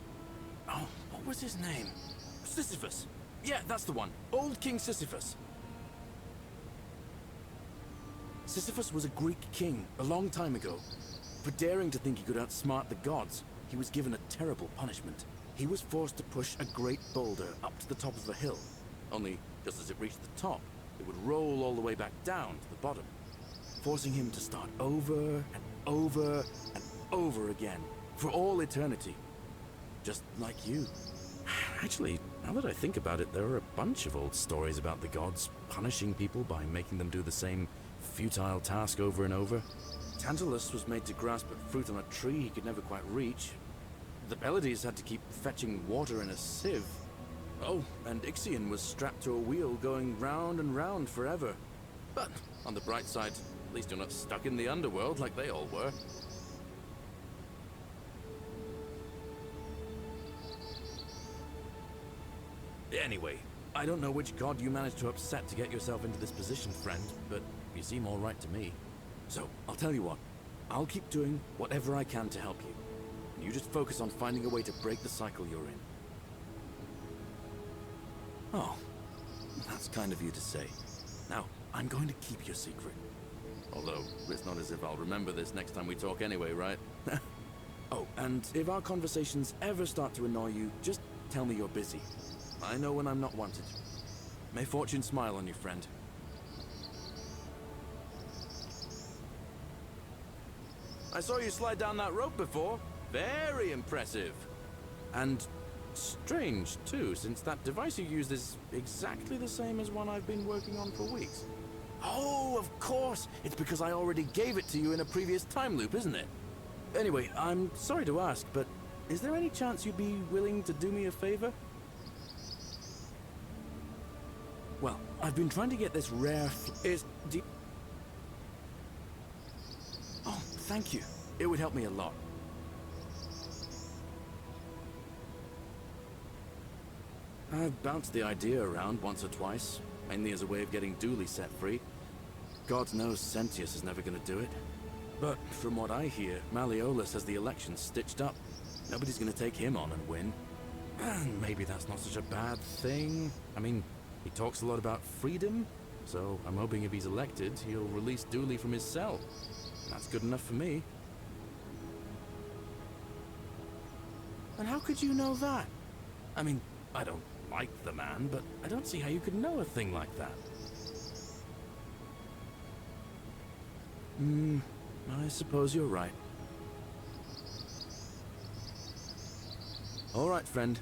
Oh, what was his name? Sisyphus. Yeah, that's the one. Old King Sisyphus. Sisyphus was a Greek king a long time ago. For daring to think he could outsmart the gods, he was given a terrible punishment. He was forced to push a great boulder up to the top of a hill. Only, just as it reached the top, it would roll all the way back down to the bottom, forcing him to start over and over and over again, for all eternity. Just like you. Actually, now that I think about it, there are a bunch of old stories about the gods punishing people by making them do the same futile task over and over. Tantalus was made to grasp at fruit on a tree he could never quite reach. The Pleiades had to keep fetching water in a sieve. Oh, and Ixion was strapped to a wheel going round and round forever. But on the bright side, at least you're not stuck in the underworld like they all were. Anyway, I don't know which god you managed to upset to get yourself into this position, friend, but you seem all right to me. So, I'll tell you what. I'll keep doing whatever I can to help you. And you just focus on finding a way to break the cycle you're in. Oh, that's kind of you to say. Now, I'm going to keep your secret. Although, it's not as if I'll remember this next time we talk anyway, right? Oh, and if our conversations ever start to annoy you, just tell me you're busy. I know when I'm not wanted. May fortune smile on you, friend. I saw you slide down that rope before. Very impressive. And strange, too, since that device you used is exactly the same as one I've been working on for weeks. Oh, of course! It's because I already gave it to you in a previous time loop, isn't it? Anyway, I'm sorry to ask, but is there any chance you'd be willing to do me a favor? Well, I've been trying to get this rare Oh, thank you. It would help me a lot. I've bounced the idea around once or twice, mainly as a way of getting Dooley set free. God knows Sentius is never gonna do it. But from what I hear, Malleolus has the election stitched up. Nobody's gonna take him on and win. And maybe that's not such a bad thing. I mean, he talks a lot about freedom, so I'm hoping if he's elected, he'll release Dooley from his cell. That's good enough for me. And how could you know that? I mean, I don't like the man, but I don't see how you could know a thing like that. I suppose you're right. All right, friend.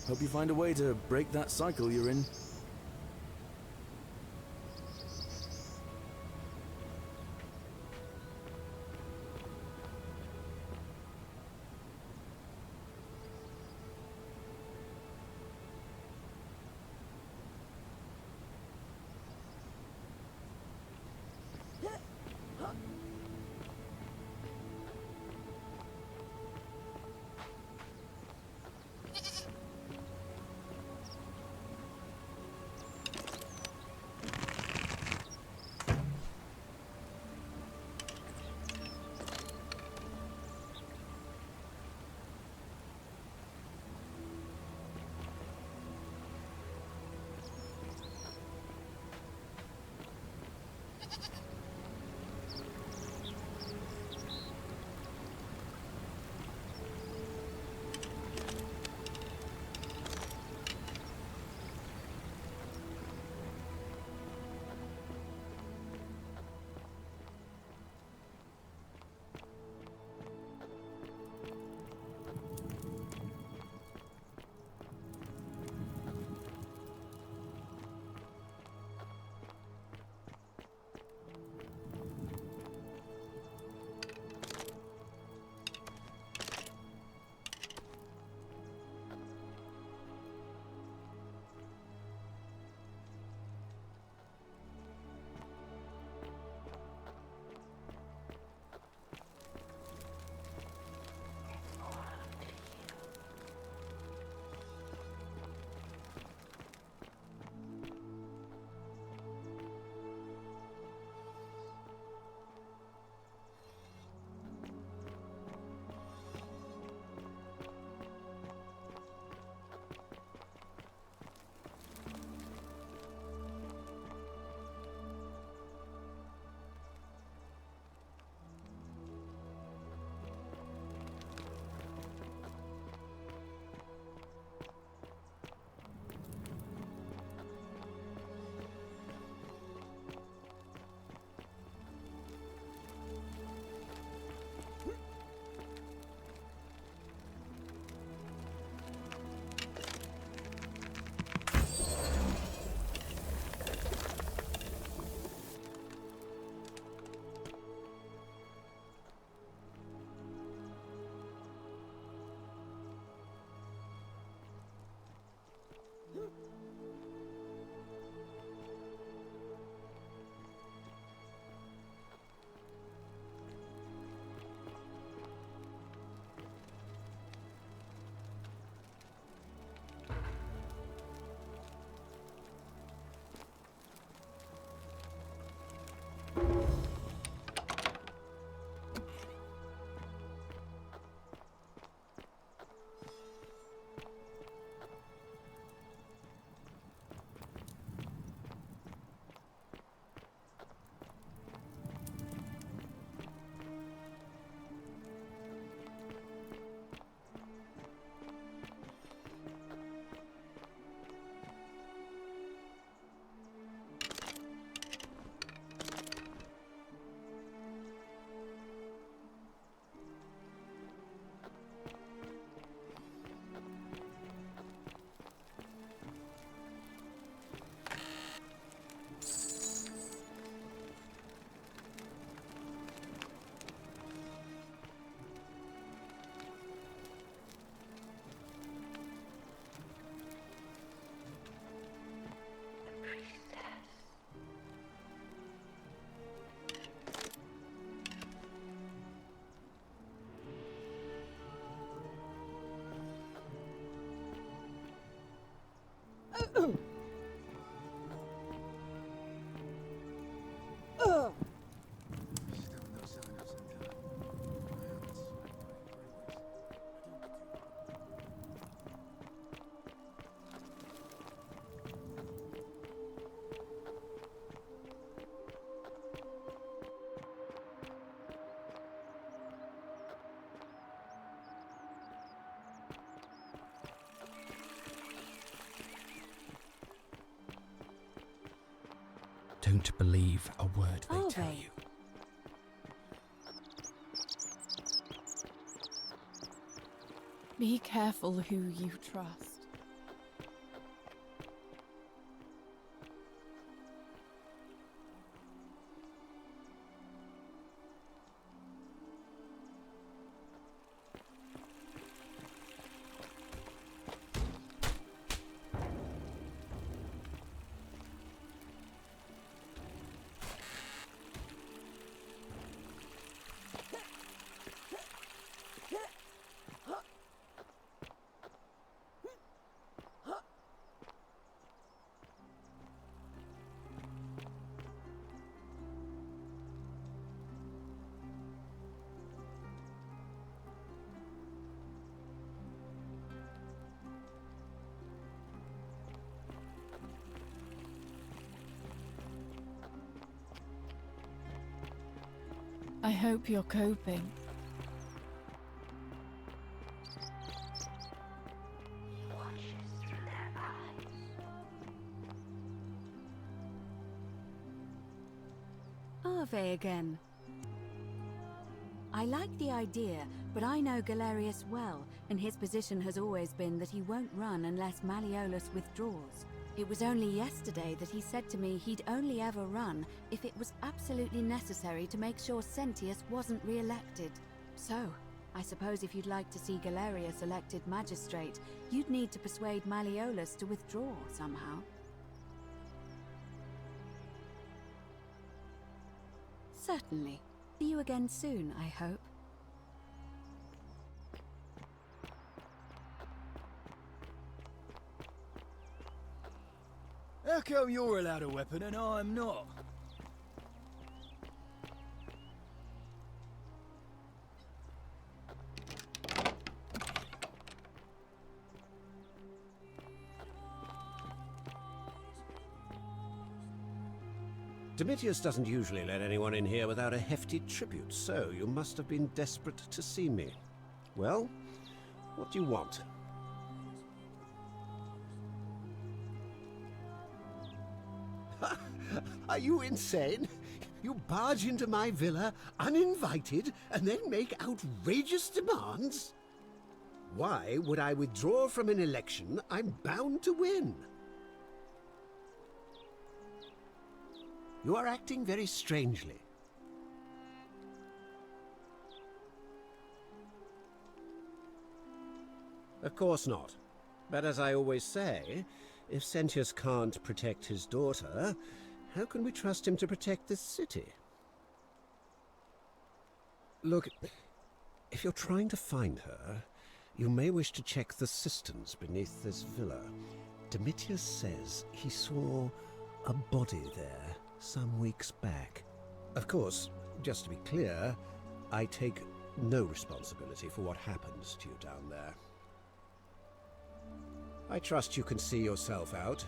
Hope you find a way to break that cycle you're in. Don't believe a word they tell you. Be careful who you trust. I hope you're coping. Ave again. I like the idea, but I know Galerius well, and his position has always been that he won't run unless Malleolus withdraws. It was only yesterday that he said to me he'd only ever run if it was absolutely necessary to make sure Sentius wasn't re-elected. So, I suppose if you'd like to see Galerius elected Magistrate, you'd need to persuade Malleolus to withdraw somehow. Certainly. See you again soon, I hope. How come you're allowed a weapon and I'm not? Domitius doesn't usually let anyone in here without a hefty tribute, so you must have been desperate to see me. Well, what do you want? Are you insane? You barge into my villa uninvited and then make outrageous demands? Why would I withdraw from an election I'm bound to win? You are acting very strangely. Of course not. But as I always say, if Sentius can't protect his daughter, how can we trust him to protect this city? Look, if you're trying to find her, you may wish to check the cisterns beneath this villa. Domitius says he saw a body there some weeks back. Of course, just to be clear, I take no responsibility for what happens to you down there. I trust you can see yourself out.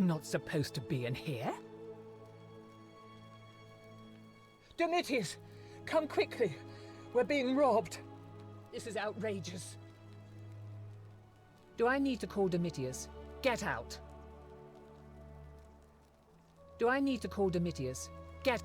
I'm not supposed to be in here. Domitius, come quickly. We're being robbed. This is outrageous. Do I need to call Domitius? Get out. Do I need to call Domitius? Get...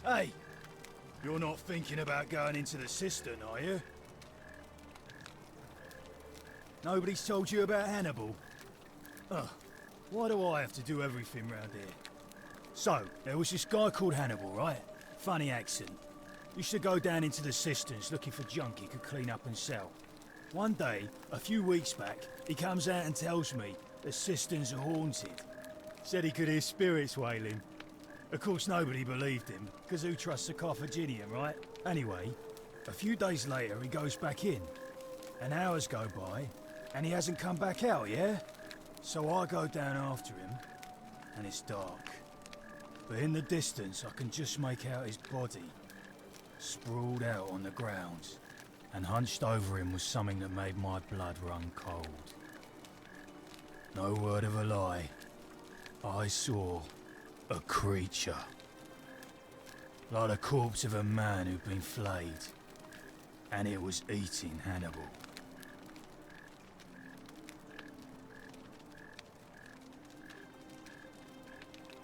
Hey! You're not thinking about going into the Cistern, are you? Nobody's told you about Hannibal? Ugh, why do I have to do everything round here? So, there was this guy called Hannibal, right? Funny accent. Used to go down into the cisterns looking for junk he could clean up and sell. One day, a few weeks back, he comes out and tells me the cisterns are haunted. Said he could hear spirits wailing. Of course, nobody believed him, because who trusts a Carthaginian, right? Anyway, a few days later, he goes back in. And hours go by, and he hasn't come back out, yeah? So I go down after him, and it's dark. But in the distance, I can just make out his body, sprawled out on the ground. And hunched over him was something that made my blood run cold. No word of a lie. I saw a creature. Like the corpse of a man who'd been flayed. And it was eating Hannibal.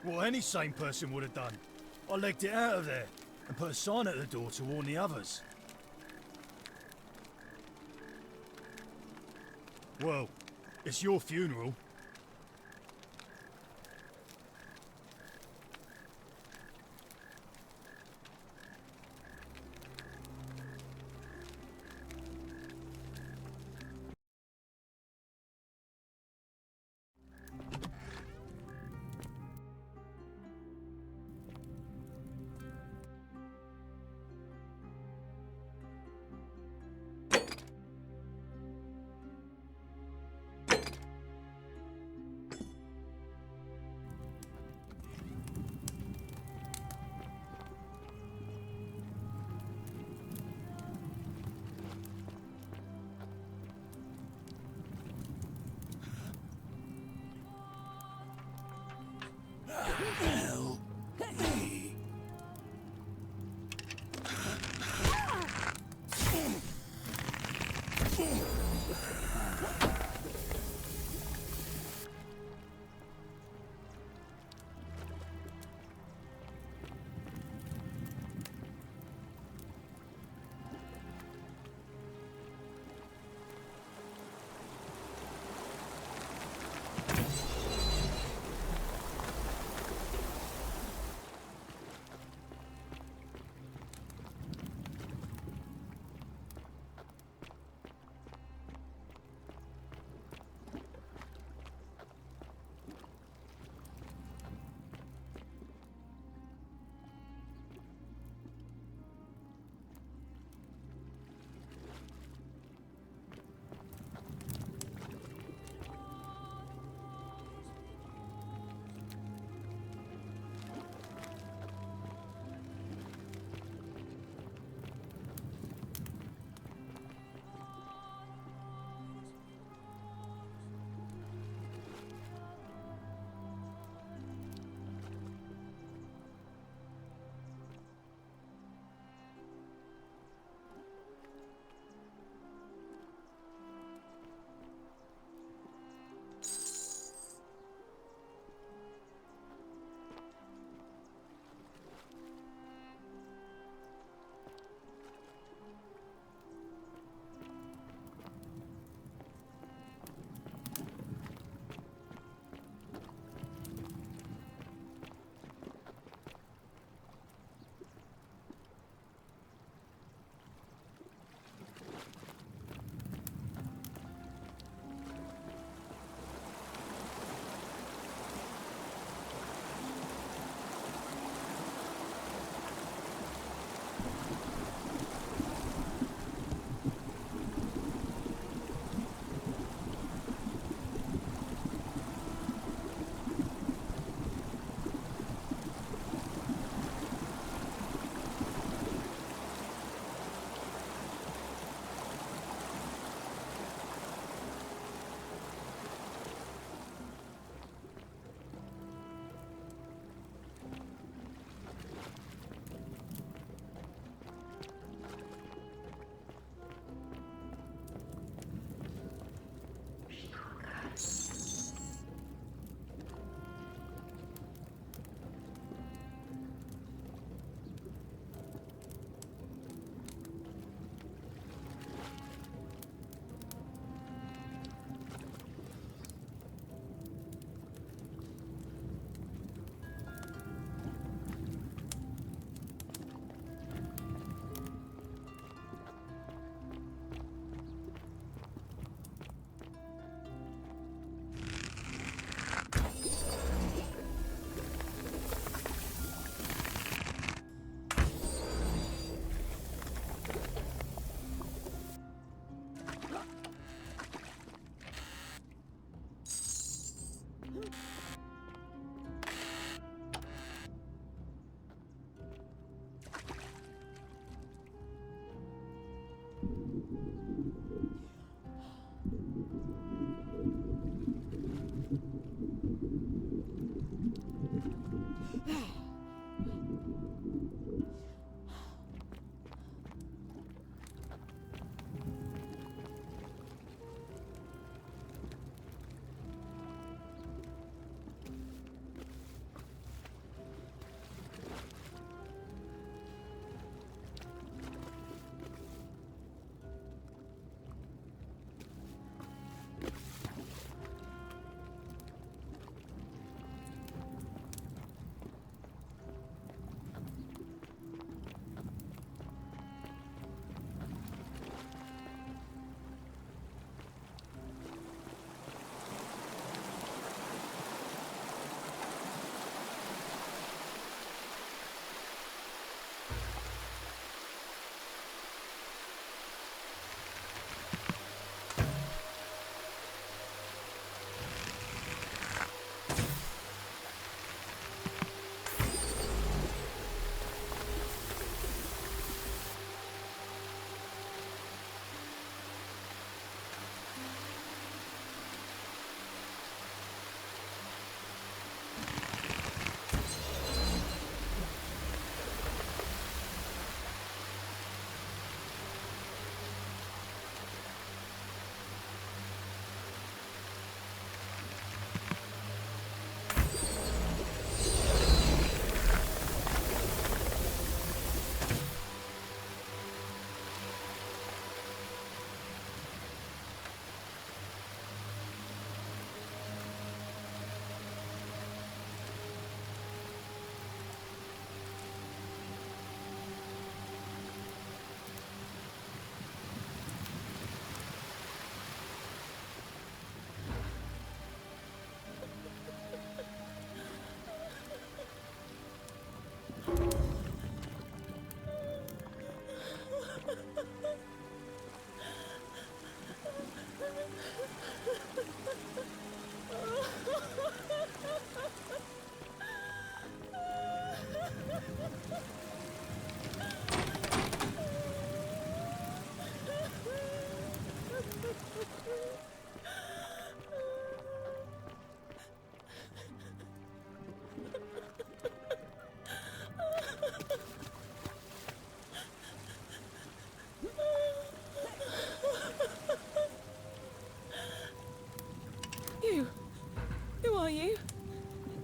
What any sane person would have done. I legged it out of there and put a sign at the door to warn the others. Well, it's your funeral.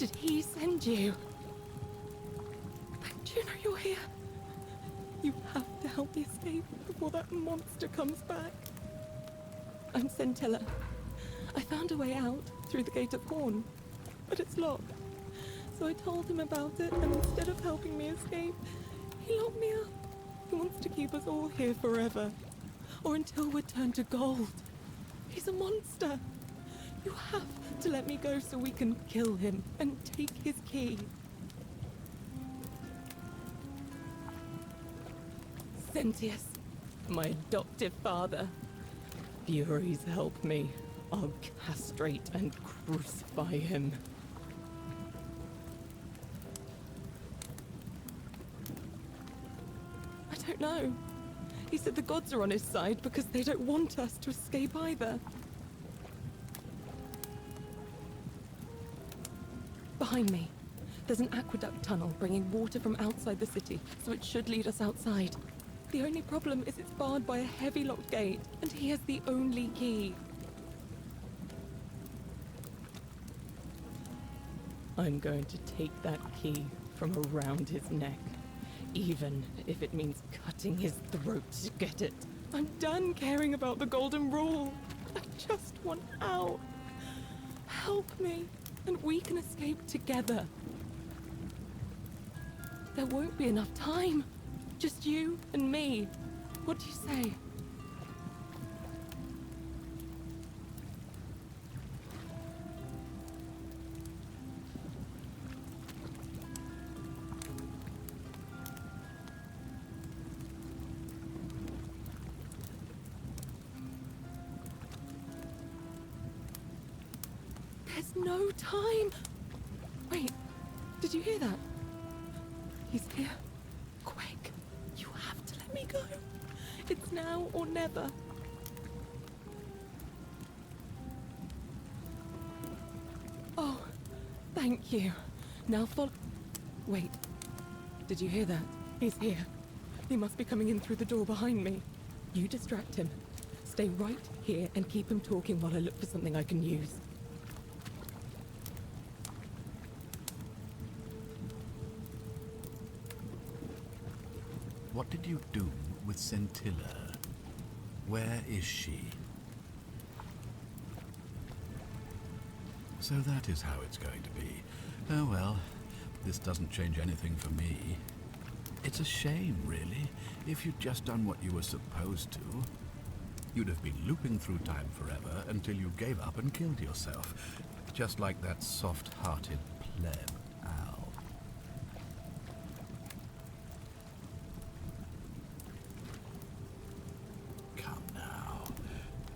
Did he send you? Don't you know you're here? You have to help me escape before that monster comes back. I'm Scintilla. I found a way out through the Gate of Horn, but it's locked. So I told him about it, and instead of helping me escape, he locked me up. He wants to keep us all here forever, or until we're turned to gold. He's a monster. You have to let me go so we can kill him and take his key. Sentius, my adoptive father. Furies help me. I'll castrate and crucify him. I don't know. He said the gods are on his side because they don't want us to escape either. Behind me, there's an aqueduct tunnel bringing water from outside the city, so it should lead us outside. The only problem is it's barred by a heavy locked gate, and he has the only key. I'm going to take that key from around his neck, even if it means cutting his throat to get it. I'm done caring about the golden rule. I just want out. Help me, and we can escape together. There won't be enough time. Just you and me. What do you say? There's no time. Wait, did you hear that? He's here. Quick, you have to let me go. It's now or never. Oh, thank you. Now follow. Wait, did you hear that? He's here. He must be coming in through the door behind me. You distract him. Stay right here and keep him talking while I look for something I can use. What did you do with Scintilla? Where is she? So that is how it's going to be. Oh well, this doesn't change anything for me. It's a shame, really, if you'd just done what you were supposed to. You'd have been looping through time forever until you gave up and killed yourself, just like that soft-hearted pleb, Al. Come now.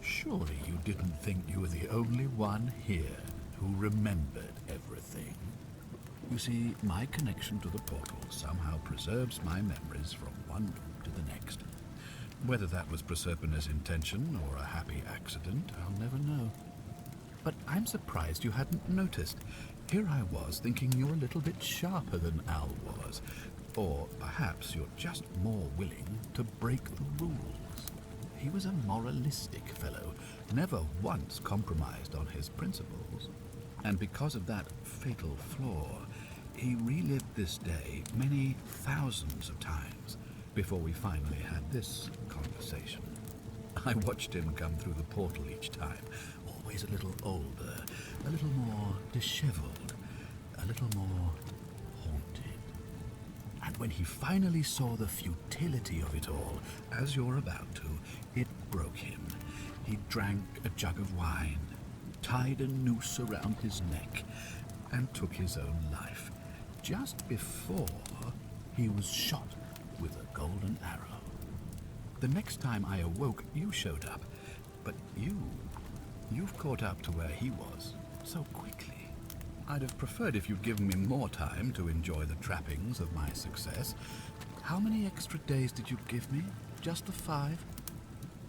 Surely you didn't think you were the only one here who remembered everything. You see, my connection to the portal somehow preserves my memories from one loop to the next. Whether that was Proserpina's intention or a happy accident, I'll never know. But I'm surprised you hadn't noticed. Here I was thinking you're a little bit sharper than Al was. Or perhaps you're just more willing to break the rules. He was a moralistic fellow, never once compromised on his principles. And because of that fatal flaw, he relived this day many thousands of times before we finally had this conversation. I watched him come through the portal each time, always a little older, a little more disheveled, a little more haunted. And when he finally saw the futility of it all, as you're about to, it broke him. He drank a jug of wine, tied a noose around his neck, and took his own life, just before he was shot with a golden arrow. The next time I awoke, you showed up, but you've caught up to where he was so quickly. I'd have preferred if you'd given me more time to enjoy the trappings of my success. How many extra days did you give me? Just the 5?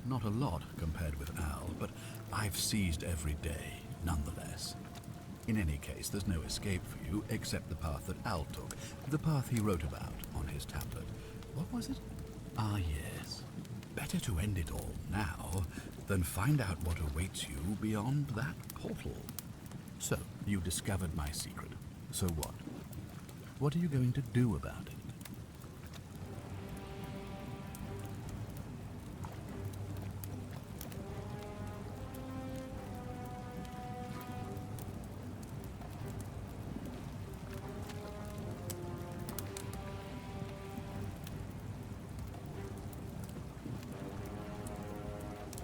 Not a lot compared with Al, but I've seized every day, nonetheless. In any case, there's no escape for you except the path that Al took, the path he wrote about on his tablet. What was it? Ah, yes. Better to end it all now than find out what awaits you beyond that portal. So, you discovered my secret. So what? What are you going to do about it?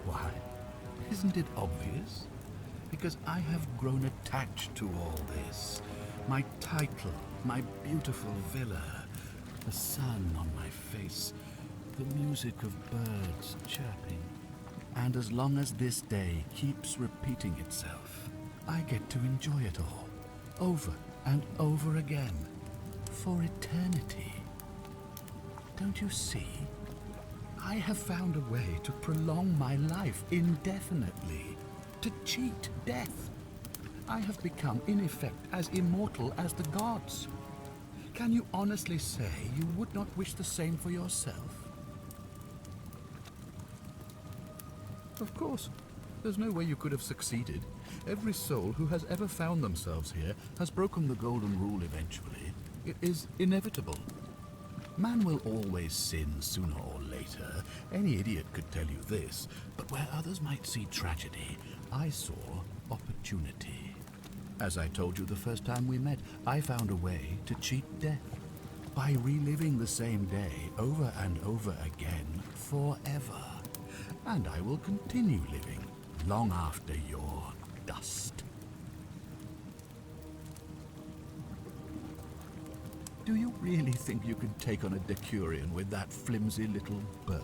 Why? Isn't it obvious? Because I have grown attached to all this. My title, my beautiful villa, the sun on my face, the music of birds chirping. And as long as this day keeps repeating itself, I get to enjoy it all, over and over again, for eternity. Don't you see? I have found a way to prolong my life indefinitely, to cheat death. I have become, in effect, as immortal as the gods. Can you honestly say you would not wish the same for yourself? Of course. There's no way you could have succeeded. Every soul who has ever found themselves here has broken the golden rule eventually. It is inevitable. Man will always sin sooner or later. Any idiot could tell you this. But where others might see tragedy, I saw opportunity. As I told you the first time we met, I found a way to cheat death. By reliving the same day over and over again forever. And I will continue living long after your dust. Do you really think you can take on a Decurion with that flimsy little bow?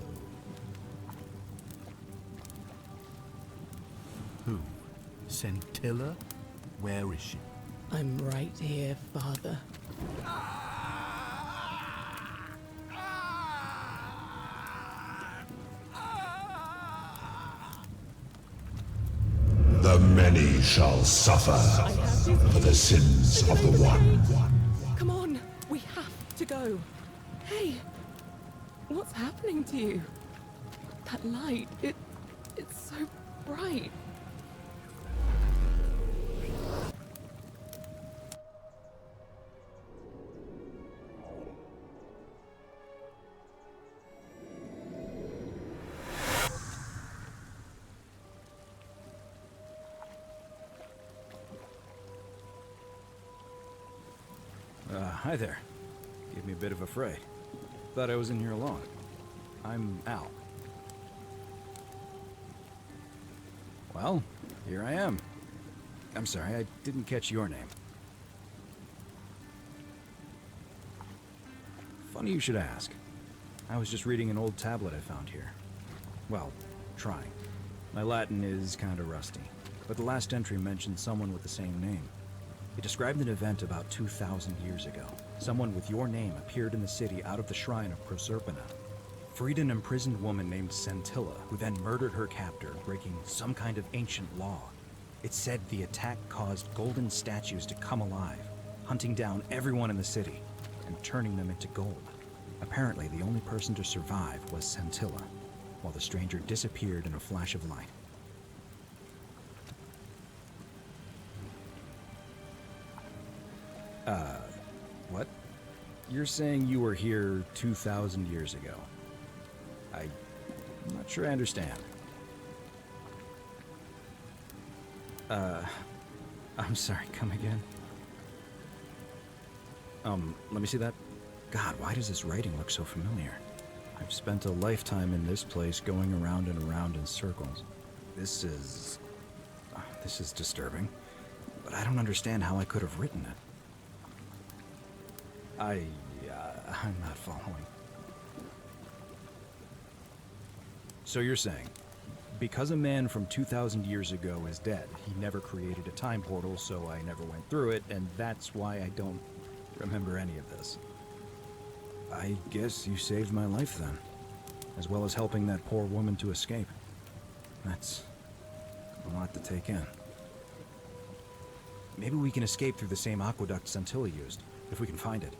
Who? Sentilla? Where is she? I'm right here, Father. The many shall suffer for the sins of the one. Come on, we have to go. Hey, what's happening to you? That light, it's so bright. Hi there. Gave me a bit of a fray. Thought I was in here alone. I'm Al. Well, here I am. I'm sorry, I didn't catch your name. Funny you should ask. I was just reading an old tablet I found here. Well, trying. My Latin is kinda rusty, but the last entry mentioned someone with the same name. It described an event about 2,000 years ago. Someone with your name appeared in the city out of the shrine of Proserpina. Freed an imprisoned woman named Sentilla, who then murdered her captor, breaking some kind of ancient law. It said the attack caused golden statues to come alive, hunting down everyone in the city and turning them into gold. Apparently, the only person to survive was Sentilla, while the stranger disappeared in a flash of light. What? You're saying you were here 2,000 years ago? I'm not sure I understand. I'm sorry, come again? Let me see that. God, why does this writing look so familiar? I've spent a lifetime in this place going around and around in circles. This is disturbing, but I don't understand how I could have written it. I'm not following. So you're saying, because a man from 2,000 years ago is dead, he never created a time portal, so I never went through it, and that's why I don't remember any of this. I guess you saved my life then, as well as helping that poor woman to escape. That's a lot to take in. Maybe we can escape through the same aqueduct Sentilla used, if we can find it.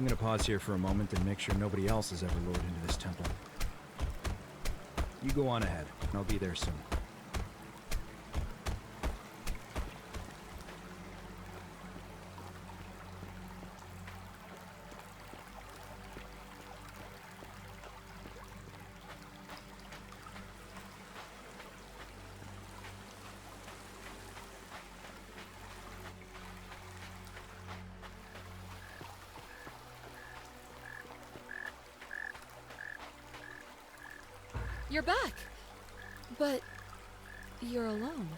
gonna pause here for a moment and make sure nobody else has ever lured into this temple. You go on ahead. I'll be there soon. You're back! But you're alone.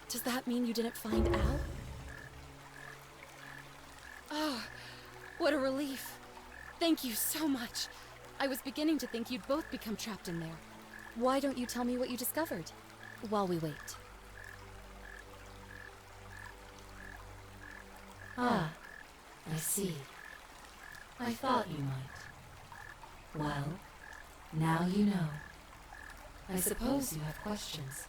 Does that mean you didn't find Al? Oh, what a relief. Thank you so much. I was beginning to think you'd both become trapped in there. Why don't you tell me what you discovered while we wait? Ah, I see. I thought you might. Well, now you know. I suppose you have questions.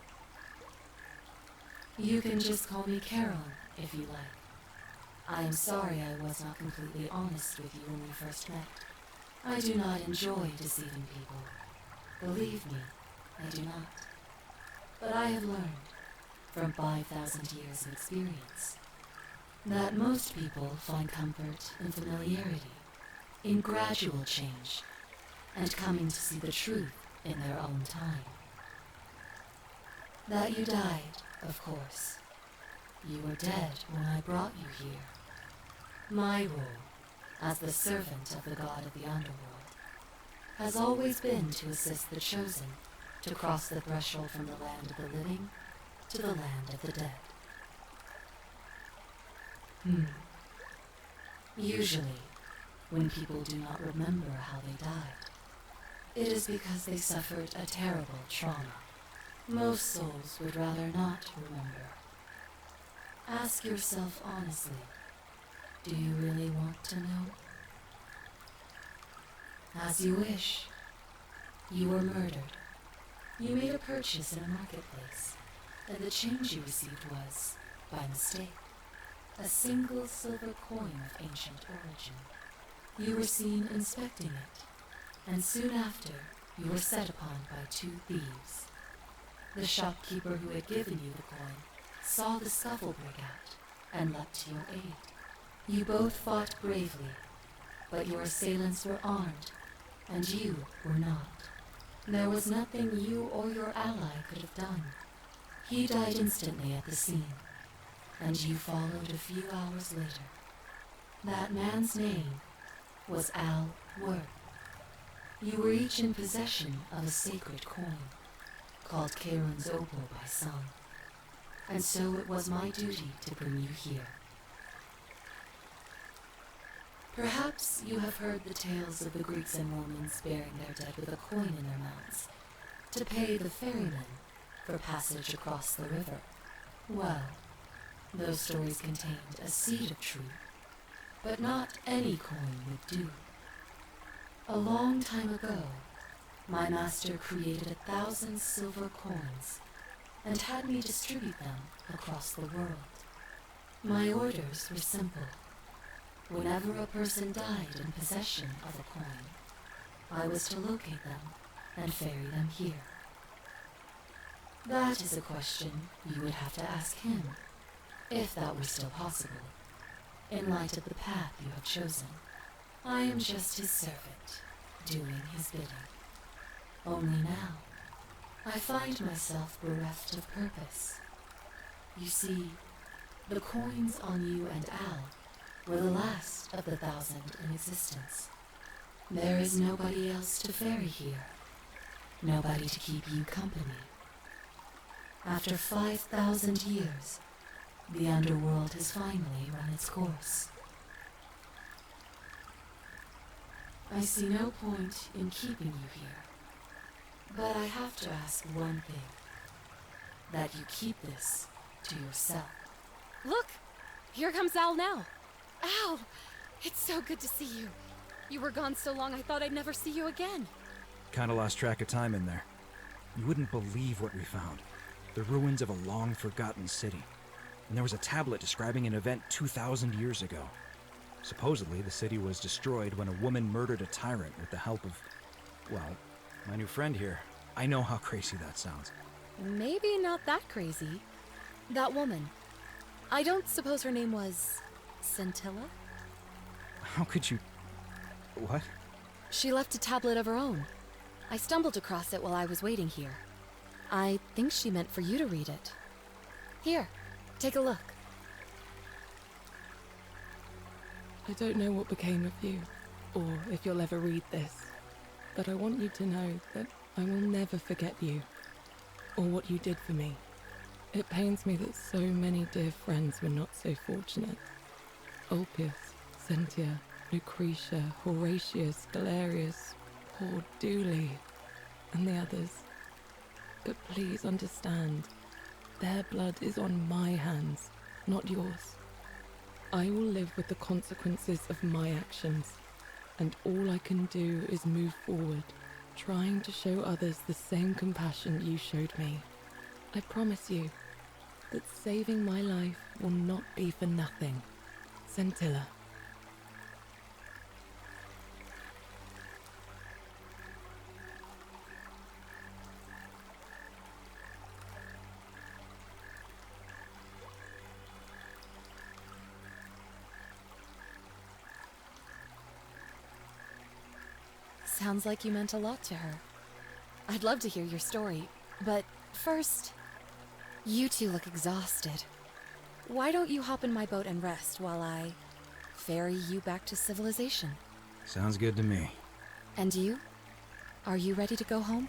You can just call me Carol, if you like. I am sorry I was not completely honest with you when we first met. I do not enjoy deceiving people. Believe me, I do not. But I have learned, from 5,000 years of experience, that most people find comfort in familiarity, in gradual change, and coming to see the truth in their own time. That you died, of course. You were dead when I brought you here. My role, as the servant of the god of the underworld, has always been to assist the chosen to cross the threshold from the land of the living to the land of the dead. Usually, when people do not remember how they died, it is because they suffered a terrible trauma. Most souls would rather not remember. Ask yourself honestly, do you really want to know? As you wish. You were murdered. You made a purchase in a marketplace, and the change you received was, by mistake, a single silver coin of ancient origin. You were seen inspecting it, and soon after, you were set upon by 2 thieves. The shopkeeper who had given you the coin saw the scuffle break out and leapt to your aid. You both fought bravely, but your assailants were armed, and you were not. There was nothing you or your ally could have done. He died instantly at the scene, and you followed a few hours later. That man's name was Al Worth. You were each in possession of a sacred coin, called Karon's Opal by some, and so it was my duty to bring you here. Perhaps you have heard the tales of the Greeks and Romans bearing their dead with a coin in their mouths to pay the ferryman for passage across the river. Well, those stories contained a seed of truth, but not any coin would do. A long time ago, my master created 1,000 silver coins and had me distribute them across the world. My orders were simple. Whenever a person died in possession of a coin, I was to locate them and ferry them here. That is a question you would have to ask him, if that were still possible, in light of the path you have chosen. I am just his servant, doing his bidding. Only now, I find myself bereft of purpose. You see, the coins on you and Al were the last of the 1,000 in existence. There is nobody else to ferry here, nobody to keep you company. After 5,000 years, the underworld has finally run its course. I see no point in keeping you here, but I have to ask one thing. That you keep this to yourself. Look! Here comes Al now! Al! It's so good to see you. You were gone so long I thought I'd never see you again. Kinda lost track of time in there. You wouldn't believe what we found. The ruins of a long-forgotten city. And there was a tablet describing an event 2,000 years ago. Supposedly, the city was destroyed when a woman murdered a tyrant with the help of, well, my new friend here. I know how crazy that sounds. Maybe not that crazy. That woman. I don't suppose her name was Scintilla? How could you... What? She left a tablet of her own. I stumbled across it while I was waiting here. I think she meant for you to read it. Here, take a look. I don't know what became of you, or if you'll ever read this, but I want you to know that I will never forget you, or what you did for me. It pains me that so many dear friends were not so fortunate. Ulpius, Sentia, Lucretia, Horatius, Galerius, poor Dooley, and the others. But please understand, their blood is on my hands, not yours. I will live with the consequences of my actions, and all I can do is move forward, trying to show others the same compassion you showed me. I promise you that saving my life will not be for nothing. Scintilla. Sounds like you meant a lot to her. I'd love to hear your story, but first, you two look exhausted. Why don't you hop in my boat and rest while I ferry you back to civilization? Sounds good to me. And you? Are you ready to go home?